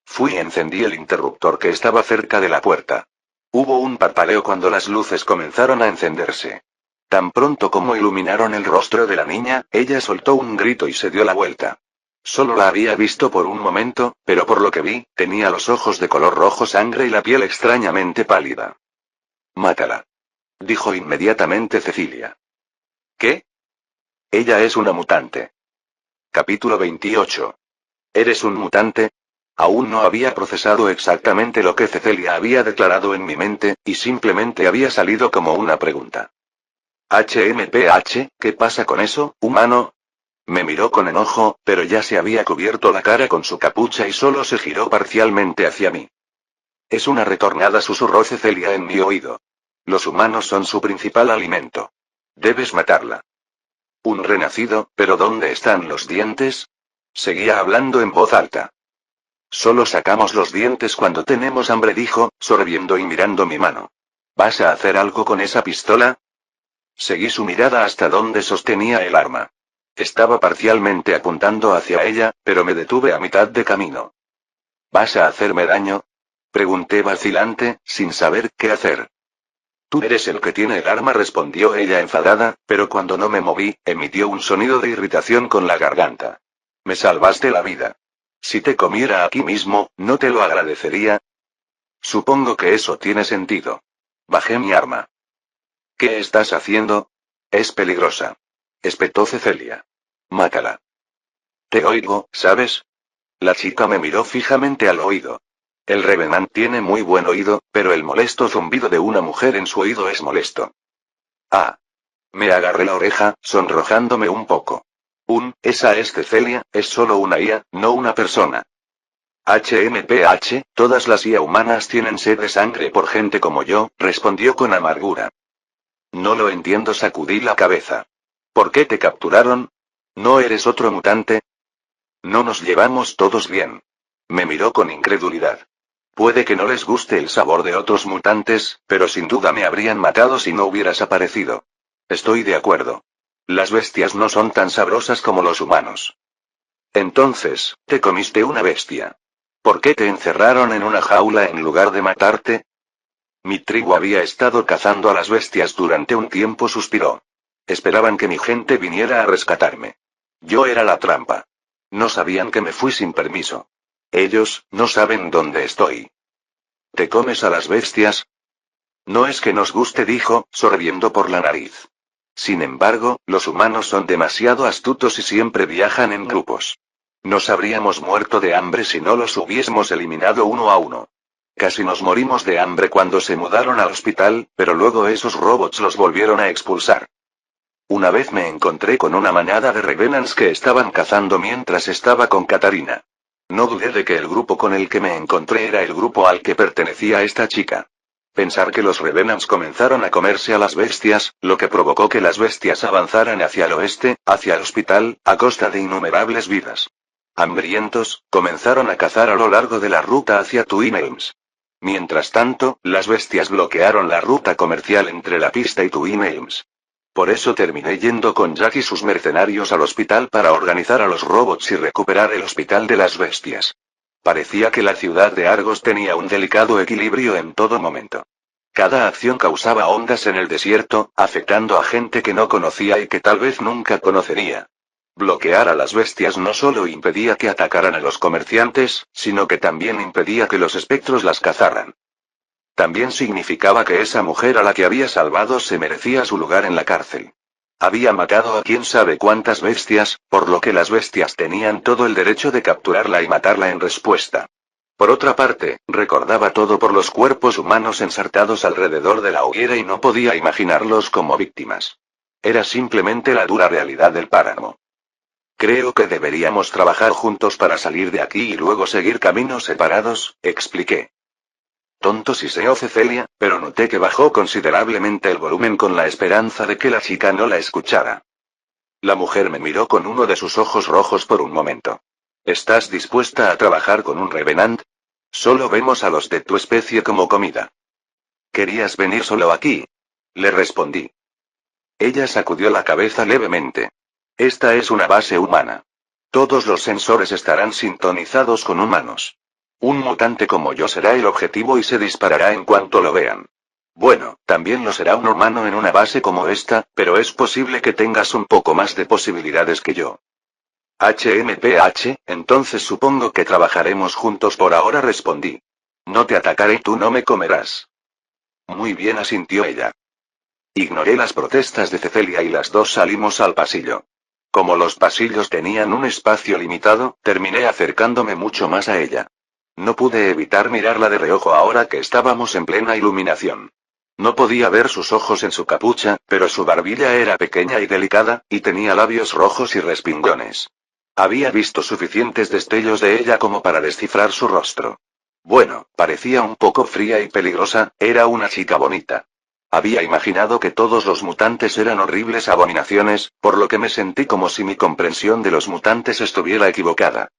Fui y encendí el interruptor que estaba cerca de la puerta. Hubo un parpadeo cuando las luces comenzaron a encenderse. Tan pronto como iluminaron el rostro de la niña, ella soltó un grito y se dio la vuelta. Solo la había visto por un momento, pero por lo que vi, tenía los ojos de color rojo sangre y la piel extrañamente pálida. Mátala. Dijo inmediatamente Cecilia. ¿Qué? Ella es una mutante. Capítulo 28. ¿Eres un mutante? Aún no había procesado exactamente lo que Cecilia había declarado en mi mente, y simplemente había salido como una pregunta. HMPH, ¿qué pasa con eso, humano? Me miró con enojo, pero ya se había cubierto la cara con su capucha y solo se giró parcialmente hacia mí. Es una retornada, susurró Cecilia en mi oído. Los humanos son su principal alimento. Debes matarla. Un renacido, pero ¿dónde están los dientes? Seguía hablando en voz alta. Solo sacamos los dientes cuando tenemos hambre, dijo, sorbiendo y mirando mi mano. ¿Vas a hacer algo con esa pistola? Seguí su mirada hasta donde sostenía el arma. Estaba parcialmente apuntando hacia ella, pero me detuve a mitad de camino. ¿Vas a hacerme daño? Pregunté vacilante, sin saber qué hacer. Tú eres el que tiene el arma, respondió ella enfadada, pero cuando no me moví, emitió un sonido de irritación con la garganta. Me salvaste la vida. Si te comiera aquí mismo, ¿no te lo agradecería? Supongo que eso tiene sentido. Bajé mi arma. ¿Qué estás haciendo? Es peligrosa. Espetó Cecilia. Mátala. Te oigo, ¿sabes? La chica me miró fijamente al oído. El Revenant tiene muy buen oído, pero el molesto zumbido de una mujer en su oído es molesto. Ah. Me agarré la oreja, sonrojándome un poco. Esa es Cecilia, es solo una IA, no una persona. HMPH, todas las IA humanas tienen sed de sangre por gente como yo, respondió con amargura. No lo entiendo, sacudí la cabeza. ¿Por qué te capturaron? ¿No eres otro mutante? No nos llevamos todos bien. Me miró con incredulidad. Puede que no les guste el sabor de otros mutantes, pero sin duda me habrían matado si no hubieras aparecido. Estoy de acuerdo. Las bestias no son tan sabrosas como los humanos. Entonces, te comiste una bestia. ¿Por qué te encerraron en una jaula en lugar de matarte? Mi tribu había estado cazando a las bestias durante un tiempo, suspiró. Esperaban que mi gente viniera a rescatarme. Yo era la trampa. No sabían que me fui sin permiso. Ellos, no saben dónde estoy. ¿Te comes a las bestias? No es que nos guste, dijo, sorbiendo por la nariz. Sin embargo, los humanos son demasiado astutos y siempre viajan en grupos. Nos habríamos muerto de hambre si no los hubiésemos eliminado uno a uno. Casi nos morimos de hambre cuando se mudaron al hospital, pero luego esos robots los volvieron a expulsar. Una vez me encontré con una manada de Revenants que estaban cazando mientras estaba con Katarina. No dudé de que el grupo con el que me encontré era el grupo al que pertenecía esta chica. Pensar que los Revenants comenzaron a comerse a las bestias, lo que provocó que las bestias avanzaran hacia el oeste, hacia el hospital, a costa de innumerables vidas. Hambrientos, comenzaron a cazar a lo largo de la ruta hacia Twin Elms. Mientras tanto, las bestias bloquearon la ruta comercial entre la pista y Twin Elms. Por eso terminé yendo con Jack y sus mercenarios al hospital para organizar a los robots y recuperar el hospital de las bestias. Parecía que la ciudad de Argos tenía un delicado equilibrio en todo momento. Cada acción causaba ondas en el desierto, afectando a gente que no conocía y que tal vez nunca conocería. Bloquear a las bestias no solo impedía que atacaran a los comerciantes, sino que también impedía que los espectros las cazaran. También significaba que esa mujer a la que había salvado se merecía su lugar en la cárcel. Había matado a quién sabe cuántas bestias, por lo que las bestias tenían todo el derecho de capturarla y matarla en respuesta. Por otra parte, recordaba todo por los cuerpos humanos ensartados alrededor de la hoguera y no podía imaginarlos como víctimas. Era simplemente la dura realidad del páramo. Creo que deberíamos trabajar juntos para salir de aquí y luego seguir caminos separados, expliqué. Tonto siseó Cecilia, pero noté que bajó considerablemente el volumen con la esperanza de que la chica no la escuchara. La mujer me miró con uno de sus ojos rojos por un momento. ¿Estás dispuesta a trabajar con un revenant? Solo vemos a los de tu especie como comida. ¿Querías venir solo aquí? Le respondí. Ella sacudió la cabeza levemente. Esta es una base humana. Todos los sensores estarán sintonizados con humanos. Un mutante como yo será el objetivo y se disparará en cuanto lo vean. Bueno, también lo será un humano en una base como esta, pero es posible que tengas un poco más de posibilidades que yo. HMPH, entonces supongo que trabajaremos juntos por ahora, respondí. No te atacaré y tú no me comerás. Muy bien, asintió ella. Ignoré las protestas de Cecilia y las dos salimos al pasillo. Como los pasillos tenían un espacio limitado, terminé acercándome mucho más a ella. No pude evitar mirarla de reojo ahora que estábamos en plena iluminación. No podía ver sus ojos en su capucha, pero su barbilla era pequeña y delicada, y tenía labios rojos y respingones. Había visto suficientes destellos de ella como para descifrar su rostro. Bueno, parecía un poco fría y peligrosa, era una chica bonita. Había imaginado que todos los mutantes eran horribles abominaciones, por lo que me sentí como si mi comprensión de los mutantes estuviera equivocada.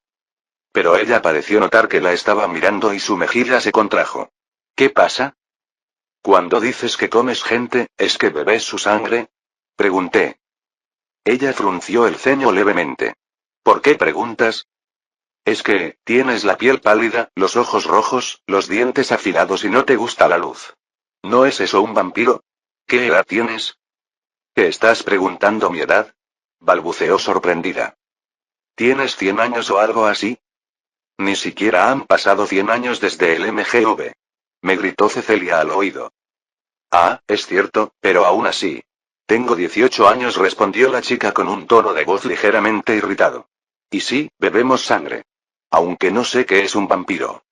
Pero ella pareció notar que la estaba mirando y su mejilla se contrajo. ¿Qué pasa? Cuando dices que comes gente, ¿es que bebes su sangre? Pregunté. Ella frunció el ceño levemente. ¿Por qué preguntas? Es que, tienes la piel pálida, los ojos rojos, los dientes afilados y no te gusta la luz. ¿No es eso un vampiro? ¿Qué edad tienes? ¿Qué estás preguntando mi edad? Balbuceó sorprendida. ¿Tienes 100 años o algo así? Ni siquiera han pasado 100 años desde el MGV. Me gritó Cecilia al oído. Ah, es cierto, pero aún así. Tengo 18 años, respondió la chica con un tono de voz ligeramente irritado. Y sí, bebemos sangre. Aunque no sé qué es un vampiro.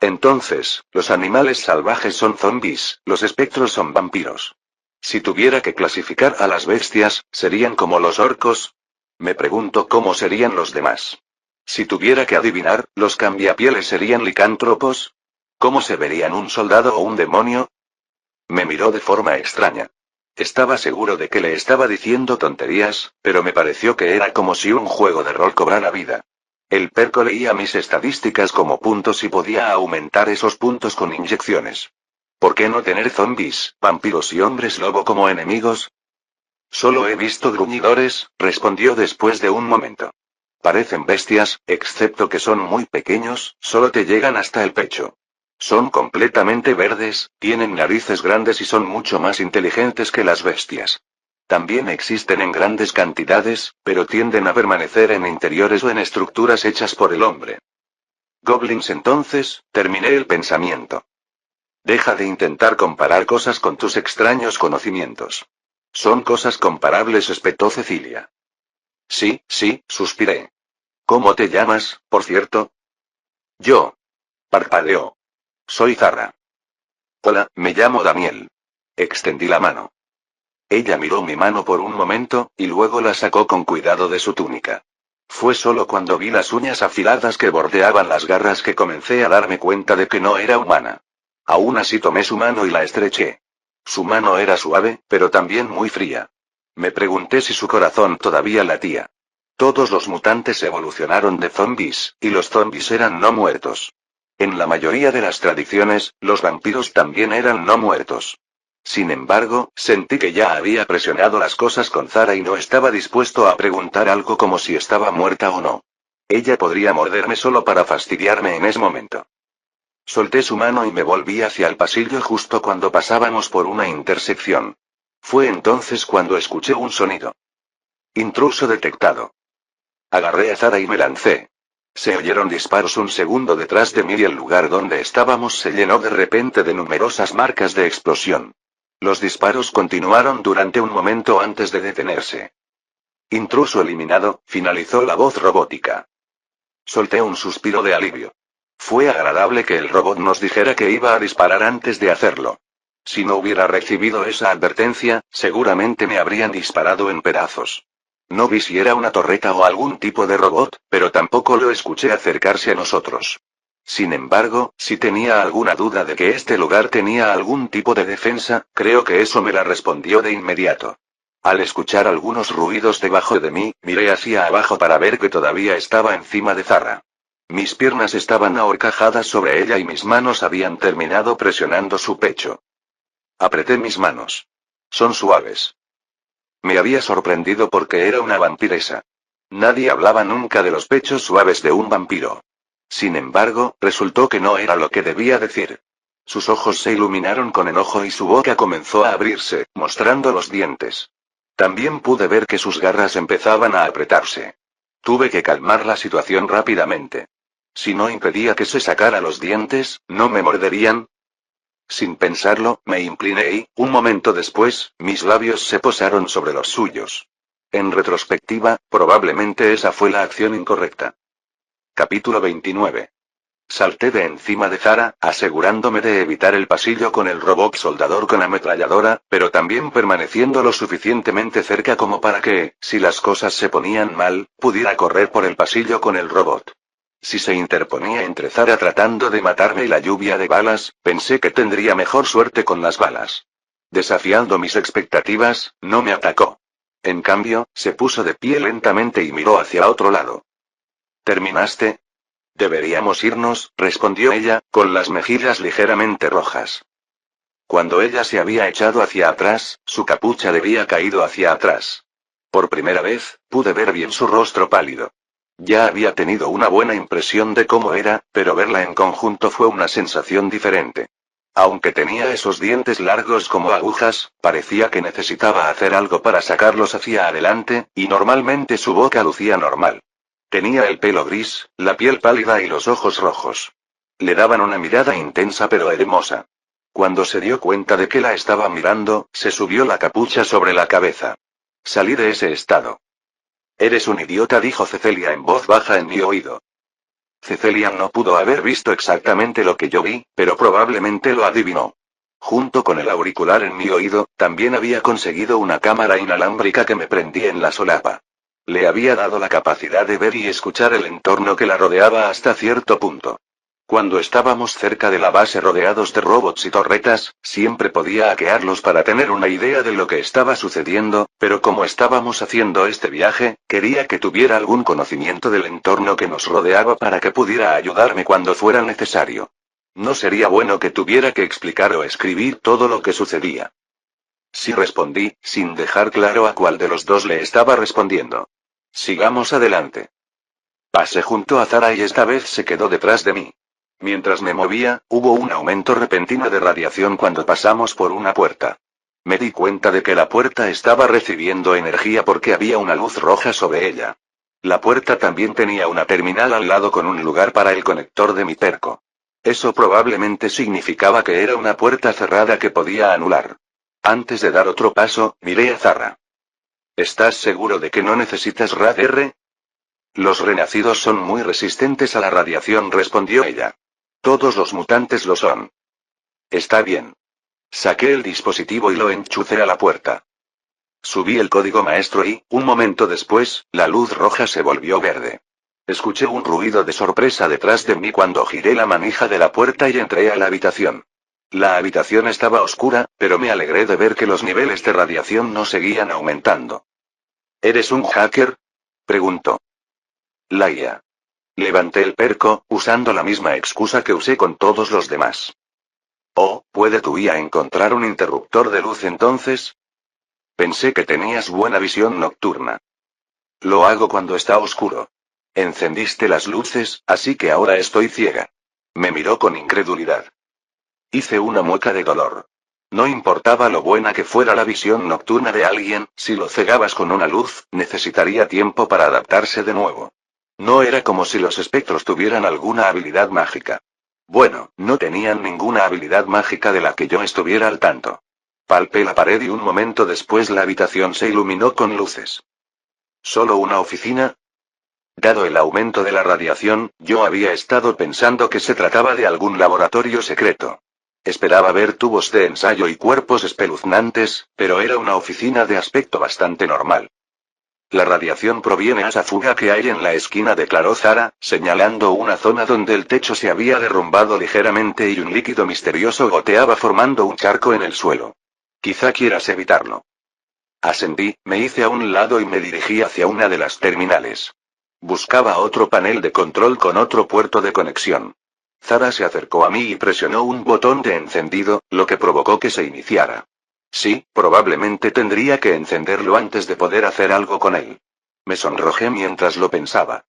Entonces, los animales salvajes son zombies, los espectros son vampiros. Si tuviera que clasificar a las bestias, ¿serían como los orcos? Me pregunto cómo serían los demás. Si tuviera que adivinar, ¿los cambiapieles serían licántropos? ¿Cómo se verían un soldado o un demonio? Me miró de forma extraña. Estaba seguro de que le estaba diciendo tonterías, pero me pareció que era como si un juego de rol cobrara vida. El perco leía mis estadísticas como puntos y podía aumentar esos puntos con inyecciones. ¿Por qué no tener zombies, vampiros y hombres lobo como enemigos? Solo he visto gruñidores, respondió después de un momento. Parecen bestias, excepto que son muy pequeños, solo te llegan hasta el pecho. Son completamente verdes, tienen narices grandes y son mucho más inteligentes que las bestias. También existen en grandes cantidades, pero tienden a permanecer en interiores o en estructuras hechas por el hombre. Goblins, entonces, terminé el pensamiento. Deja de intentar comparar cosas con tus extraños conocimientos. Son cosas comparables, espetó Cecilia. Sí, sí, suspiré. ¿Cómo te llamas, por cierto? Yo. Parpadeó. Soy Zarra. Hola, me llamo Daniel. Extendí la mano. Ella miró mi mano por un momento, y luego la sacó con cuidado de su túnica. Fue solo cuando vi las uñas afiladas que bordeaban las garras que comencé a darme cuenta de que no era humana. Aún así tomé su mano y la estreché. Su mano era suave, pero también muy fría. Me pregunté si su corazón todavía latía. Todos los mutantes evolucionaron de zombies, y los zombies eran no muertos. En la mayoría de las tradiciones, los vampiros también eran no muertos. Sin embargo, sentí que ya había presionado las cosas con Zara y no estaba dispuesto a preguntar algo como si estaba muerta o no. Ella podría morderme solo para fastidiarme en ese momento. Solté su mano y me volví hacia el pasillo justo cuando pasábamos por una intersección. Fue entonces cuando escuché un sonido. Intruso detectado. Agarré a Zara y me lancé. Se oyeron disparos un segundo detrás de mí y el lugar donde estábamos se llenó de repente de numerosas marcas de explosión. Los disparos continuaron durante un momento antes de detenerse. Intruso eliminado, finalizó la voz robótica. Solté un suspiro de alivio. Fue agradable que el robot nos dijera que iba a disparar antes de hacerlo. Si no hubiera recibido esa advertencia, seguramente me habrían disparado en pedazos. No vi si era una torreta o algún tipo de robot, pero tampoco lo escuché acercarse a nosotros. Sin embargo, si tenía alguna duda de que este lugar tenía algún tipo de defensa, creo que eso me la respondió de inmediato. Al escuchar algunos ruidos debajo de mí, miré hacia abajo para ver que todavía estaba encima de Zarra. Mis piernas estaban ahorcajadas sobre ella y mis manos habían terminado presionando su pecho. Apreté mis manos. Son suaves. Me había sorprendido porque era una vampiresa. Nadie hablaba nunca de los pechos suaves de un vampiro. Sin embargo, resultó que no era lo que debía decir. Sus ojos se iluminaron con enojo y su boca comenzó a abrirse, mostrando los dientes. También pude ver que sus garras empezaban a apretarse. Tuve que calmar la situación rápidamente. Si no impedía que se sacara los dientes, ¿no me morderían? Sin pensarlo, me incliné y, un momento después, mis labios se posaron sobre los suyos. En retrospectiva, probablemente esa fue la acción incorrecta. Capítulo 29. Salté de encima de Zara, asegurándome de evitar el pasillo con el robot soldador con ametralladora, pero también permaneciendo lo suficientemente cerca como para que, si las cosas se ponían mal, pudiera correr por el pasillo con el robot. Si se interponía entre Zara tratando de matarme y la lluvia de balas, pensé que tendría mejor suerte con las balas. Desafiando mis expectativas, no me atacó. En cambio, se puso de pie lentamente y miró hacia otro lado. ¿Terminaste? Deberíamos irnos, respondió ella, con las mejillas ligeramente rojas. Cuando ella se había echado hacia atrás, su capucha había caído hacia atrás. Por primera vez, pude ver bien su rostro pálido. Ya había tenido una buena impresión de cómo era, pero verla en conjunto fue una sensación diferente. Aunque tenía esos dientes largos como agujas, parecía que necesitaba hacer algo para sacarlos hacia adelante, y normalmente su boca lucía normal. Tenía el pelo gris, la piel pálida y los ojos rojos. Le daban una mirada intensa pero hermosa. Cuando se dio cuenta de que la estaba mirando, se subió la capucha sobre la cabeza. Salí de ese estado. Eres un idiota, dijo Cecilia en voz baja en mi oído. Cecilia no pudo haber visto exactamente lo que yo vi, pero probablemente lo adivinó. Junto con el auricular en mi oído, también había conseguido una cámara inalámbrica que me prendí en la solapa. Le había dado la capacidad de ver y escuchar el entorno que la rodeaba hasta cierto punto. Cuando estábamos cerca de la base rodeados de robots y torretas, siempre podía hackearlos para tener una idea de lo que estaba sucediendo, pero como estábamos haciendo este viaje, quería que tuviera algún conocimiento del entorno que nos rodeaba para que pudiera ayudarme cuando fuera necesario. No sería bueno que tuviera que explicar o escribir todo lo que sucedía. Sí, respondí, sin dejar claro a cuál de los dos le estaba respondiendo. Sigamos adelante. Pasé junto a Zara y esta vez se quedó detrás de mí. Mientras me movía, hubo un aumento repentino de radiación cuando pasamos por una puerta. Me di cuenta de que la puerta estaba recibiendo energía porque había una luz roja sobre ella. La puerta también tenía una terminal al lado con un lugar para el conector de mi terco. Eso probablemente significaba que era una puerta cerrada que podía anular. Antes de dar otro paso, miré a Zara. ¿Estás seguro de que no necesitas RAD-R? Los renacidos son muy resistentes a la radiación, respondió ella. Todos los mutantes lo son. Está bien. Saqué el dispositivo y lo enchufé a la puerta. Subí el código maestro y, un momento después, la luz roja se volvió verde. Escuché un ruido de sorpresa detrás de mí cuando giré la manija de la puerta y entré a la habitación. La habitación estaba oscura, pero me alegré de ver que los niveles de radiación no seguían aumentando. ¿Eres un hacker?, preguntó. La IA. Levanté el perco, usando la misma excusa que usé con todos los demás. Oh, ¿puede tu IA encontrar un interruptor de luz entonces? Pensé que tenías buena visión nocturna. Lo hago cuando está oscuro. Encendiste las luces, así que ahora estoy ciega. Me miró con incredulidad. Hice una mueca de dolor. No importaba lo buena que fuera la visión nocturna de alguien, si lo cegabas con una luz, necesitaría tiempo para adaptarse de nuevo. No era como si los espectros tuvieran alguna habilidad mágica. Bueno, no tenían ninguna habilidad mágica de la que yo estuviera al tanto. Palpé la pared y un momento después la habitación se iluminó con luces. ¿Solo una oficina? Dado el aumento de la radiación, yo había estado pensando que se trataba de algún laboratorio secreto. Esperaba ver tubos de ensayo y cuerpos espeluznantes, pero era una oficina de aspecto bastante normal. La radiación proviene de esa fuga que hay en la esquina, declaró Zara, señalando una zona donde el techo se había derrumbado ligeramente y un líquido misterioso goteaba formando un charco en el suelo. Quizá quieras evitarlo. Asentí, me hice a un lado y me dirigí hacia una de las terminales. Buscaba otro panel de control con otro puerto de conexión. Zara se acercó a mí y presionó un botón de encendido, lo que provocó que se iniciara. Sí, probablemente tendría que encenderlo antes de poder hacer algo con él. Me sonrojé mientras lo pensaba.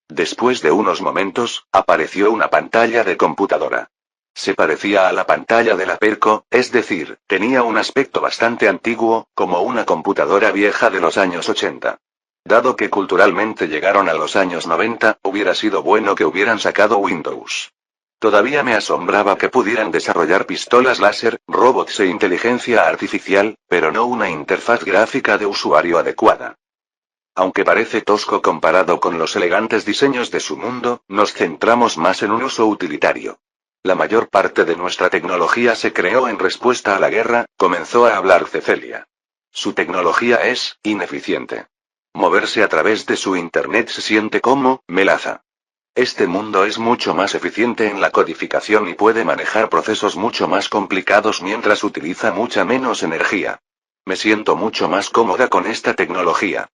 Después de unos momentos, apareció una pantalla de computadora. Se parecía a la pantalla de la Perco, es decir, tenía un aspecto bastante antiguo, como una computadora vieja de los años 80. Dado que culturalmente llegaron a los años 90, hubiera sido bueno que hubieran sacado Windows. Todavía me asombraba que pudieran desarrollar pistolas láser, robots e inteligencia artificial, pero no una interfaz gráfica de usuario adecuada. Aunque parece tosco comparado con los elegantes diseños de su mundo, nos centramos más en un uso utilitario. La mayor parte de nuestra tecnología se creó en respuesta a la guerra, comenzó a hablar Cecilia. Su tecnología es ineficiente. Moverse a través de su Internet se siente como melaza. Este mundo es mucho más eficiente en la codificación y puede manejar procesos mucho más complicados mientras utiliza mucha menos energía. Me siento mucho más cómoda con esta tecnología.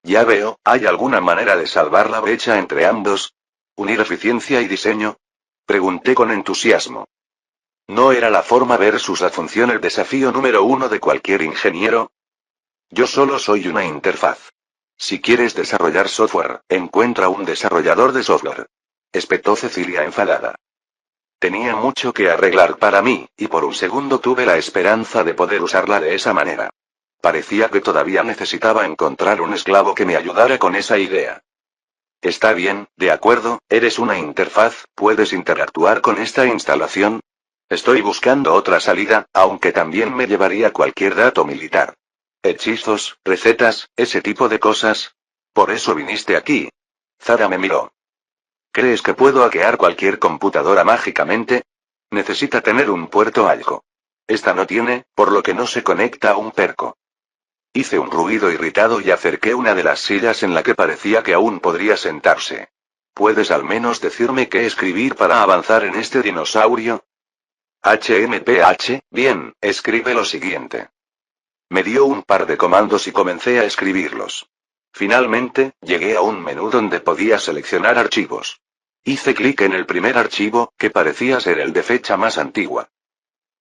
Ya veo, ¿hay alguna manera de salvar la brecha entre ambos? ¿Unir eficiencia y diseño? Pregunté con entusiasmo. ¿No era la forma versus la función el desafío número uno de cualquier ingeniero? Yo solo soy una interfaz. Si quieres desarrollar software, encuentra un desarrollador de software. Espetó Cecilia enfadada. Tenía mucho que arreglar para mí, y por un segundo tuve la esperanza de poder usarla de esa manera. Parecía que todavía necesitaba encontrar un esclavo que me ayudara con esa idea. Está bien, de acuerdo, eres una interfaz, ¿puedes interactuar con esta instalación? Estoy buscando otra salida, aunque también me llevaría cualquier dato militar. Hechizos, recetas, ese tipo de cosas. Por eso viniste aquí. Zara me miró. ¿Crees que puedo hackear cualquier computadora mágicamente? Necesita tener un puerto algo. Esta no tiene, por lo que no se conecta a un perco. Hice un ruido irritado y acerqué una de las sillas en la que parecía que aún podría sentarse. ¿Puedes al menos decirme qué escribir para avanzar en este dinosaurio? HMPH, bien, escribe lo siguiente. Me dio un par de comandos y comencé a escribirlos. Finalmente, llegué a un menú donde podía seleccionar archivos. Hice clic en el primer archivo, que parecía ser el de fecha más antigua.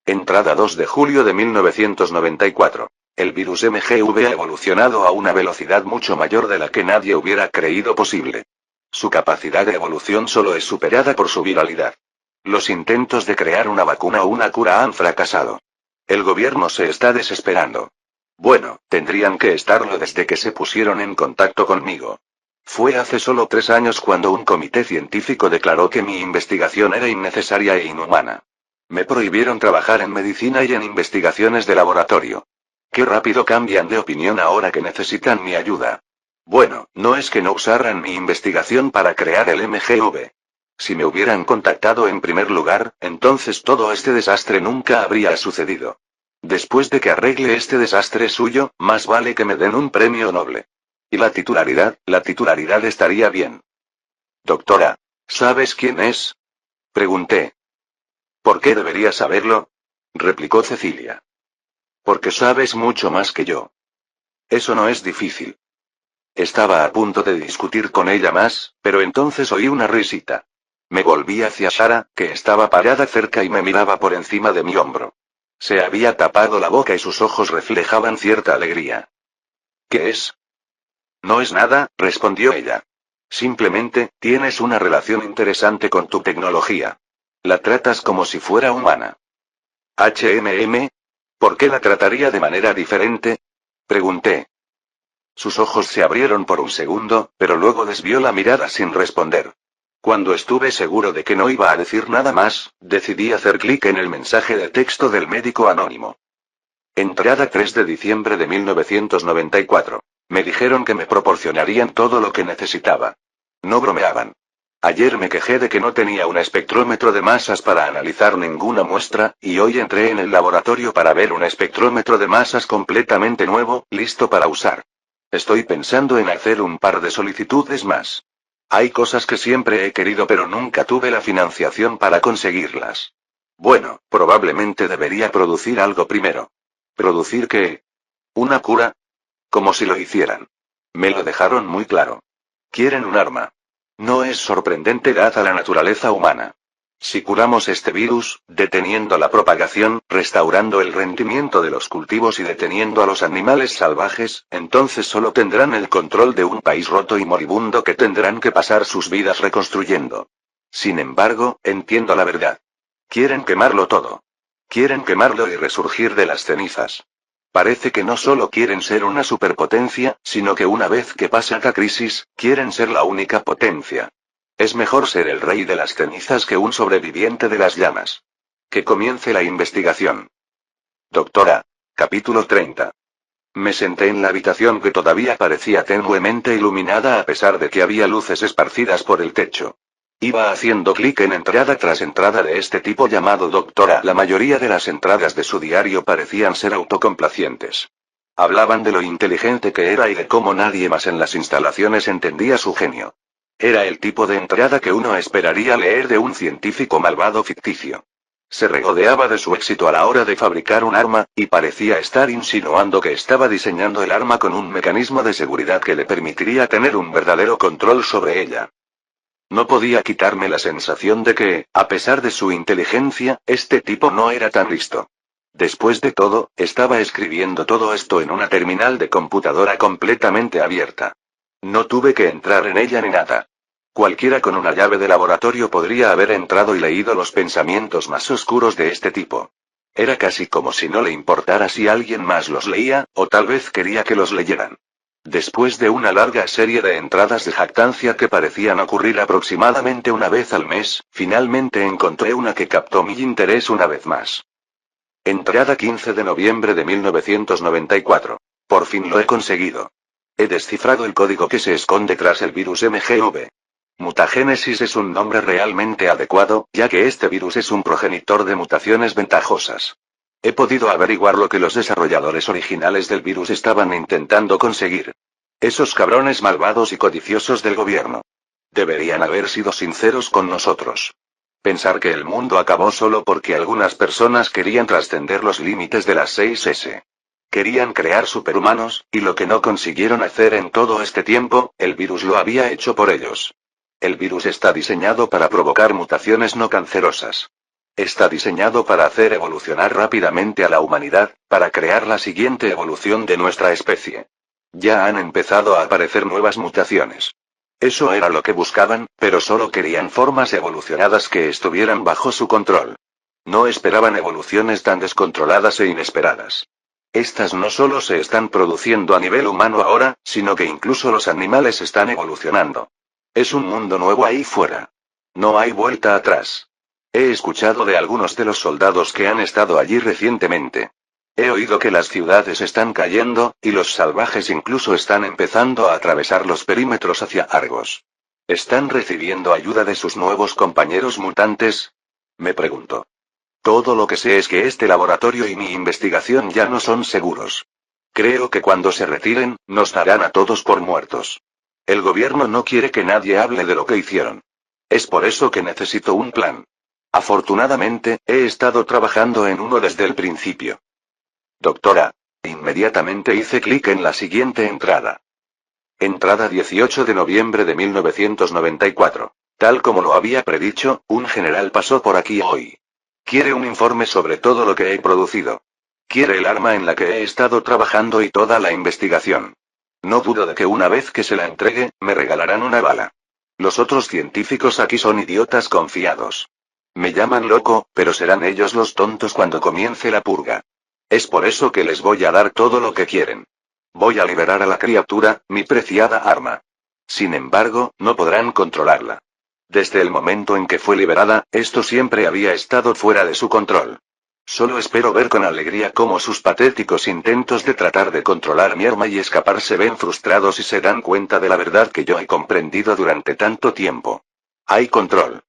Entrada 2 de julio de 1994. El virus MGV ha evolucionado a una velocidad mucho mayor de la que nadie hubiera creído posible. Su capacidad de evolución solo es superada por su viralidad. Los intentos de crear una vacuna o una cura han fracasado. El gobierno se está desesperando. Bueno, tendrían que estarlo desde que se pusieron en contacto conmigo. Fue hace solo 3 años cuando un comité científico declaró que mi investigación era innecesaria e inhumana. Me prohibieron trabajar en medicina y en investigaciones de laboratorio. Qué rápido cambian de opinión ahora que necesitan mi ayuda. Bueno, no es que no usaran mi investigación para crear el MGV. Si me hubieran contactado en primer lugar, entonces todo este desastre nunca habría sucedido. Después de que arregle este desastre suyo, más vale que me den un premio Nobel. ¿Y la titularidad estaría bien? Doctora, ¿sabes quién es? Pregunté. ¿Por qué debería saberlo? Replicó Cecilia. Porque sabes mucho más que yo. Eso no es difícil. Estaba a punto de discutir con ella más, pero entonces oí una risita. Me volví hacia Sara, que estaba parada cerca y me miraba por encima de mi hombro. Se había tapado la boca y sus ojos reflejaban cierta alegría. ¿Qué es? No es nada, respondió ella. Simplemente, tienes una relación interesante con tu tecnología. La tratas como si fuera humana. HMM. ¿Por qué la trataría de manera diferente? Pregunté. Sus ojos se abrieron por un segundo, pero luego desvió la mirada sin responder. Cuando estuve seguro de que no iba a decir nada más, decidí hacer clic en el mensaje de texto del médico anónimo. Entrada 3 de diciembre de 1994. Me dijeron que me proporcionarían todo lo que necesitaba. No bromeaban. Ayer me quejé de que no tenía un espectrómetro de masas para analizar ninguna muestra, y hoy entré en el laboratorio para ver un espectrómetro de masas completamente nuevo, listo para usar. Estoy pensando en hacer un par de solicitudes más. Hay cosas que siempre he querido pero nunca tuve la financiación para conseguirlas. Bueno, probablemente debería producir algo primero. ¿Producir qué? ¿Una cura? Como si lo hicieran. Me lo dejaron muy claro. Quieren un arma. No es sorprendente dada la naturaleza humana. Si curamos este virus, deteniendo la propagación, restaurando el rendimiento de los cultivos y deteniendo a los animales salvajes, entonces solo tendrán el control de un país roto y moribundo que tendrán que pasar sus vidas reconstruyendo. Sin embargo, entiendo la verdad. Quieren quemarlo todo. Quieren quemarlo y resurgir de las cenizas. Parece que no solo quieren ser una superpotencia, sino que una vez que pase la crisis, quieren ser la única potencia. Es mejor ser el rey de las cenizas que un sobreviviente de las llamas. Que comience la investigación. Doctora. Capítulo 30. Me senté en la habitación que todavía parecía tenuemente iluminada a pesar de que había luces esparcidas por el techo. Iba haciendo clic en entrada tras entrada de este tipo llamado doctora. La mayoría de las entradas de su diario parecían ser autocomplacientes. Hablaban de lo inteligente que era y de cómo nadie más en las instalaciones entendía su genio. Era el tipo de entrada que uno esperaría leer de un científico malvado ficticio. Se regodeaba de su éxito a la hora de fabricar un arma, y parecía estar insinuando que estaba diseñando el arma con un mecanismo de seguridad que le permitiría tener un verdadero control sobre ella. No podía quitarme la sensación de que, a pesar de su inteligencia, este tipo no era tan listo. Después de todo, estaba escribiendo todo esto en una terminal de computadora completamente abierta. No tuve que entrar en ella ni nada. Cualquiera con una llave de laboratorio podría haber entrado y leído los pensamientos más oscuros de este tipo. Era casi como si no le importara si alguien más los leía, o tal vez quería que los leyeran. Después de una larga serie de entradas de jactancia que parecían ocurrir aproximadamente una vez al mes, finalmente encontré una que captó mi interés una vez más. Entrada 15 de noviembre de 1994. Por fin lo he conseguido. He descifrado el código que se esconde tras el virus MGV. Mutagénesis es un nombre realmente adecuado, ya que este virus es un progenitor de mutaciones ventajosas. He podido averiguar lo que los desarrolladores originales del virus estaban intentando conseguir. Esos cabrones malvados y codiciosos del gobierno. Deberían haber sido sinceros con nosotros. Pensar que el mundo acabó solo porque algunas personas querían trascender los límites de las 6S. Querían crear superhumanos, y lo que no consiguieron hacer en todo este tiempo, el virus lo había hecho por ellos. El virus está diseñado para provocar mutaciones no cancerosas. Está diseñado para hacer evolucionar rápidamente a la humanidad, para crear la siguiente evolución de nuestra especie. Ya han empezado a aparecer nuevas mutaciones. Eso era lo que buscaban, pero solo querían formas evolucionadas que estuvieran bajo su control. No esperaban evoluciones tan descontroladas e inesperadas. Estas no solo se están produciendo a nivel humano ahora, sino que incluso los animales están evolucionando. Es un mundo nuevo ahí fuera. No hay vuelta atrás. He escuchado de algunos de los soldados que han estado allí recientemente. He oído que las ciudades están cayendo, y los salvajes incluso están empezando a atravesar los perímetros hacia Argos. ¿Están recibiendo ayuda de sus nuevos compañeros mutantes? Me pregunto. Todo lo que sé es que este laboratorio y mi investigación ya no son seguros. Creo que cuando se retiren, nos darán a todos por muertos. El gobierno no quiere que nadie hable de lo que hicieron. Es por eso que necesito un plan. Afortunadamente, he estado trabajando en uno desde el principio. Doctora. Inmediatamente hice clic en la siguiente entrada. Entrada 18 de noviembre de 1994. Tal como lo había predicho, un general pasó por aquí hoy. Quiere un informe sobre todo lo que he producido. Quiere el arma en la que he estado trabajando y toda la investigación. No dudo de que una vez que se la entregue, me regalarán una bala. Los otros científicos aquí son idiotas confiados. Me llaman loco, pero serán ellos los tontos cuando comience la purga. Es por eso que les voy a dar todo lo que quieren. Voy a liberar a la criatura, mi preciada arma. Sin embargo, no podrán controlarla. Desde el momento en que fue liberada, esto siempre había estado fuera de su control. Solo espero ver con alegría cómo sus patéticos intentos de tratar de controlar mi arma y escapar se ven frustrados y se dan cuenta de la verdad que yo he comprendido durante tanto tiempo. Hay control.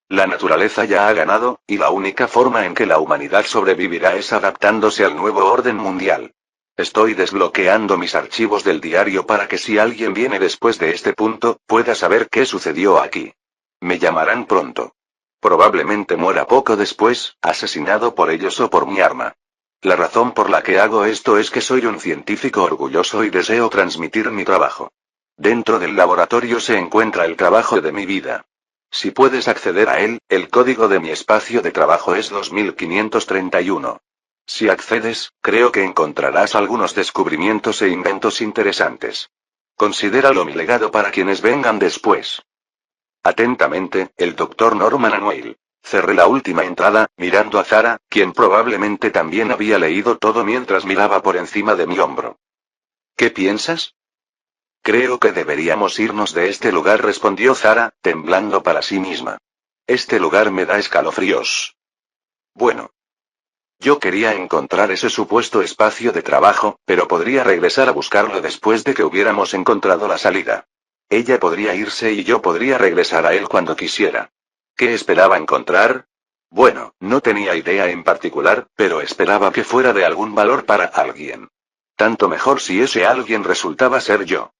La naturaleza ya ha ganado, y la única forma en que la humanidad sobrevivirá es adaptándose al nuevo orden mundial. Estoy desbloqueando mis archivos del diario para que si alguien viene después de este punto, pueda saber qué sucedió aquí. Me llamarán pronto. Probablemente muera poco después, asesinado por ellos o por mi arma. La razón por la que hago esto es que soy un científico orgulloso y deseo transmitir mi trabajo. Dentro del laboratorio se encuentra el trabajo de mi vida. Si puedes acceder a él, el código de mi espacio de trabajo es 2531. Si accedes, creo que encontrarás algunos descubrimientos e inventos interesantes. Considéralo mi legado para quienes vengan después. Atentamente, el Dr. Norman Anwell. Cerré la última entrada, mirando a Zara, quien probablemente también había leído todo mientras miraba por encima de mi hombro. ¿Qué piensas? Creo que deberíamos irnos de este lugar, respondió Zara, temblando para sí misma. Este lugar me da escalofríos. Bueno. Yo quería encontrar ese supuesto espacio de trabajo, pero podría regresar a buscarlo después de que hubiéramos encontrado la salida. Ella podría irse y yo podría regresar a él cuando quisiera. ¿Qué esperaba encontrar? Bueno, no tenía idea en particular, pero esperaba que fuera de algún valor para alguien. Tanto mejor si ese alguien resultaba ser yo.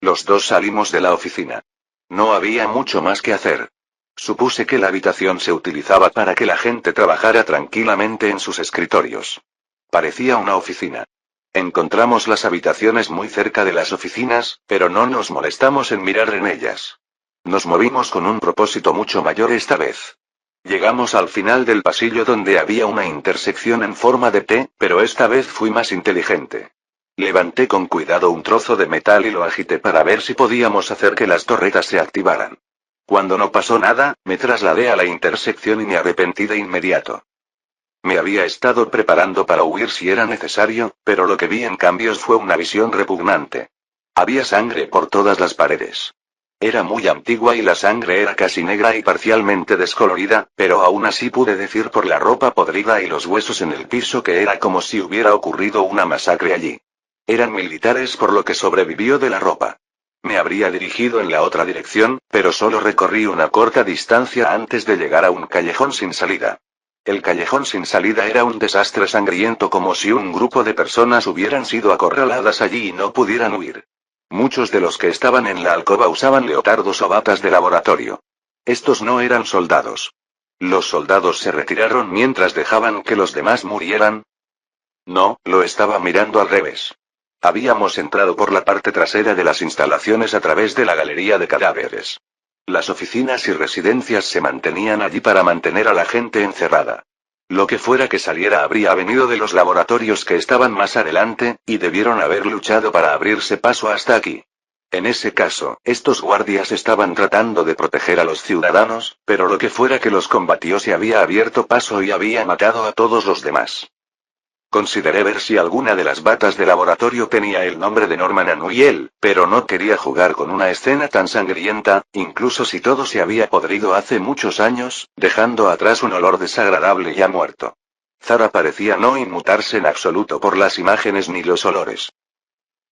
Los dos salimos de la oficina. No había mucho más que hacer. Supuse que la habitación se utilizaba para que la gente trabajara tranquilamente en sus escritorios. Parecía una oficina. Encontramos las habitaciones muy cerca de las oficinas, pero no nos molestamos en mirar en ellas. Nos movimos con un propósito mucho mayor esta vez. Llegamos al final del pasillo donde había una intersección en forma de T, pero esta vez fui más inteligente. Levanté con cuidado un trozo de metal y lo agité para ver si podíamos hacer que las torretas se activaran. Cuando no pasó nada, me trasladé a la intersección y me arrepentí de inmediato. Me había estado preparando para huir si era necesario, pero lo que vi en cambio fue una visión repugnante. Había sangre por todas las paredes. Era muy antigua y la sangre era casi negra y parcialmente descolorida, pero aún así pude decir por la ropa podrida y los huesos en el piso que era como si hubiera ocurrido una masacre allí. Eran militares por lo que sobrevivió de la ropa. Me habría dirigido en la otra dirección, pero solo recorrí una corta distancia antes de llegar a un callejón sin salida. El callejón sin salida era un desastre sangriento, como si un grupo de personas hubieran sido acorraladas allí y no pudieran huir. Muchos de los que estaban en la alcoba usaban leotardos o batas de laboratorio. Estos no eran soldados. ¿Los soldados se retiraron mientras dejaban que los demás murieran? No, lo estaba mirando al revés. Habíamos entrado por la parte trasera de las instalaciones a través de la galería de cadáveres. Las oficinas y residencias se mantenían allí para mantener a la gente encerrada. Lo que fuera que saliera habría venido de los laboratorios que estaban más adelante, y debieron haber luchado para abrirse paso hasta aquí. En ese caso, estos guardias estaban tratando de proteger a los ciudadanos, pero lo que fuera que los combatió se había abierto paso y había matado a todos los demás. Consideré ver si alguna de las batas de laboratorio tenía el nombre de Norman Anwell, pero no quería jugar con una escena tan sangrienta, incluso si todo se había podrido hace muchos años, dejando atrás un olor desagradable y a muerto. Zara parecía no inmutarse en absoluto por las imágenes ni los olores.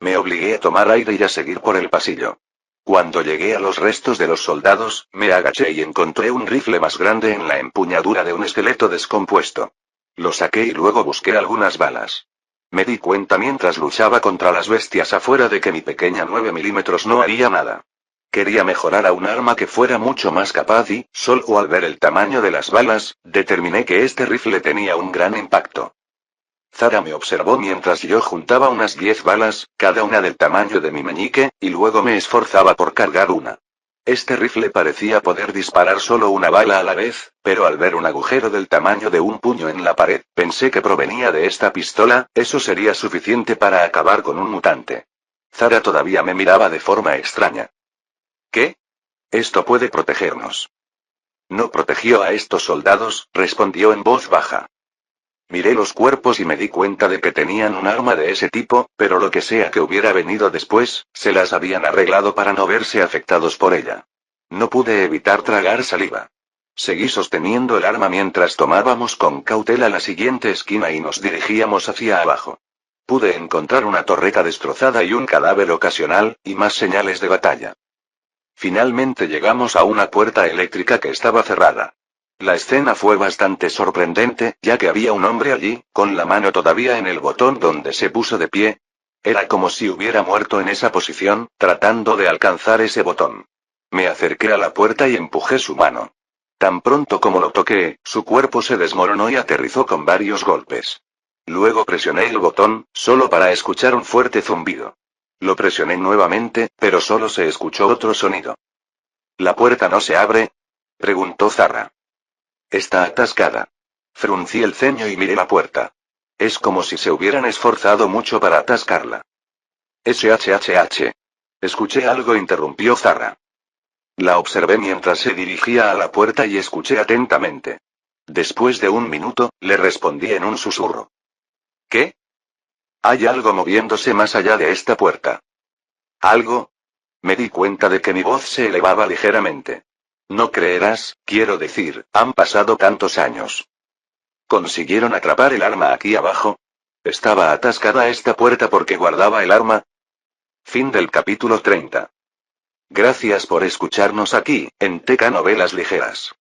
Me obligué a tomar aire y a seguir por el pasillo. Cuando llegué a los restos de los soldados, me agaché y encontré un rifle más grande en la empuñadura de un esqueleto descompuesto. Lo saqué y luego busqué algunas balas. Me di cuenta mientras luchaba contra las bestias afuera de que mi pequeña 9 milímetros no haría nada. Quería mejorar a un arma que fuera mucho más capaz y, solo al ver el tamaño de las balas, determiné que este rifle tenía un gran impacto. Zara me observó mientras yo juntaba unas 10 balas, cada una del tamaño de mi meñique, y luego me esforzaba por cargar una. Este rifle parecía poder disparar solo una bala a la vez, pero al ver un agujero del tamaño de un puño en la pared, pensé que provenía de esta pistola, eso sería suficiente para acabar con un mutante. Zara todavía me miraba de forma extraña. ¿Qué? Esto puede protegernos. No protegió a estos soldados, respondió en voz baja. Miré los cuerpos y me di cuenta de que tenían un arma de ese tipo, pero lo que sea que hubiera venido después, se las habían arreglado para no verse afectados por ella. No pude evitar tragar saliva. Seguí sosteniendo el arma mientras tomábamos con cautela la siguiente esquina y nos dirigíamos hacia abajo. Pude encontrar una torreta destrozada y un cadáver ocasional, y más señales de batalla. Finalmente llegamos a una puerta eléctrica que estaba cerrada. La escena fue bastante sorprendente, ya que había un hombre allí, con la mano todavía en el botón donde se puso de pie. Era como si hubiera muerto en esa posición, tratando de alcanzar ese botón. Me acerqué a la puerta y empujé su mano. Tan pronto como lo toqué, su cuerpo se desmoronó y aterrizó con varios golpes. Luego presioné el botón, solo para escuchar un fuerte zumbido. Lo presioné nuevamente, pero solo se escuchó otro sonido. ¿La puerta no se abre?, preguntó Zarra. Está atascada. Fruncí el ceño y miré la puerta. Es como si se hubieran esforzado mucho para atascarla. SHHH. Escuché algo, interrumpió Zarra. La observé mientras se dirigía a la puerta y escuché atentamente. Después de un minuto, le respondí en un susurro. ¿Qué? Hay algo moviéndose más allá de esta puerta. ¿Algo? Me di cuenta de que mi voz se elevaba ligeramente. No creerás, quiero decir, han pasado tantos años. ¿Consiguieron atrapar el arma aquí abajo? ¿Estaba atascada esta puerta porque guardaba el arma? Fin del capítulo 30. Gracias por escucharnos aquí, en TK Novelas Ligeras.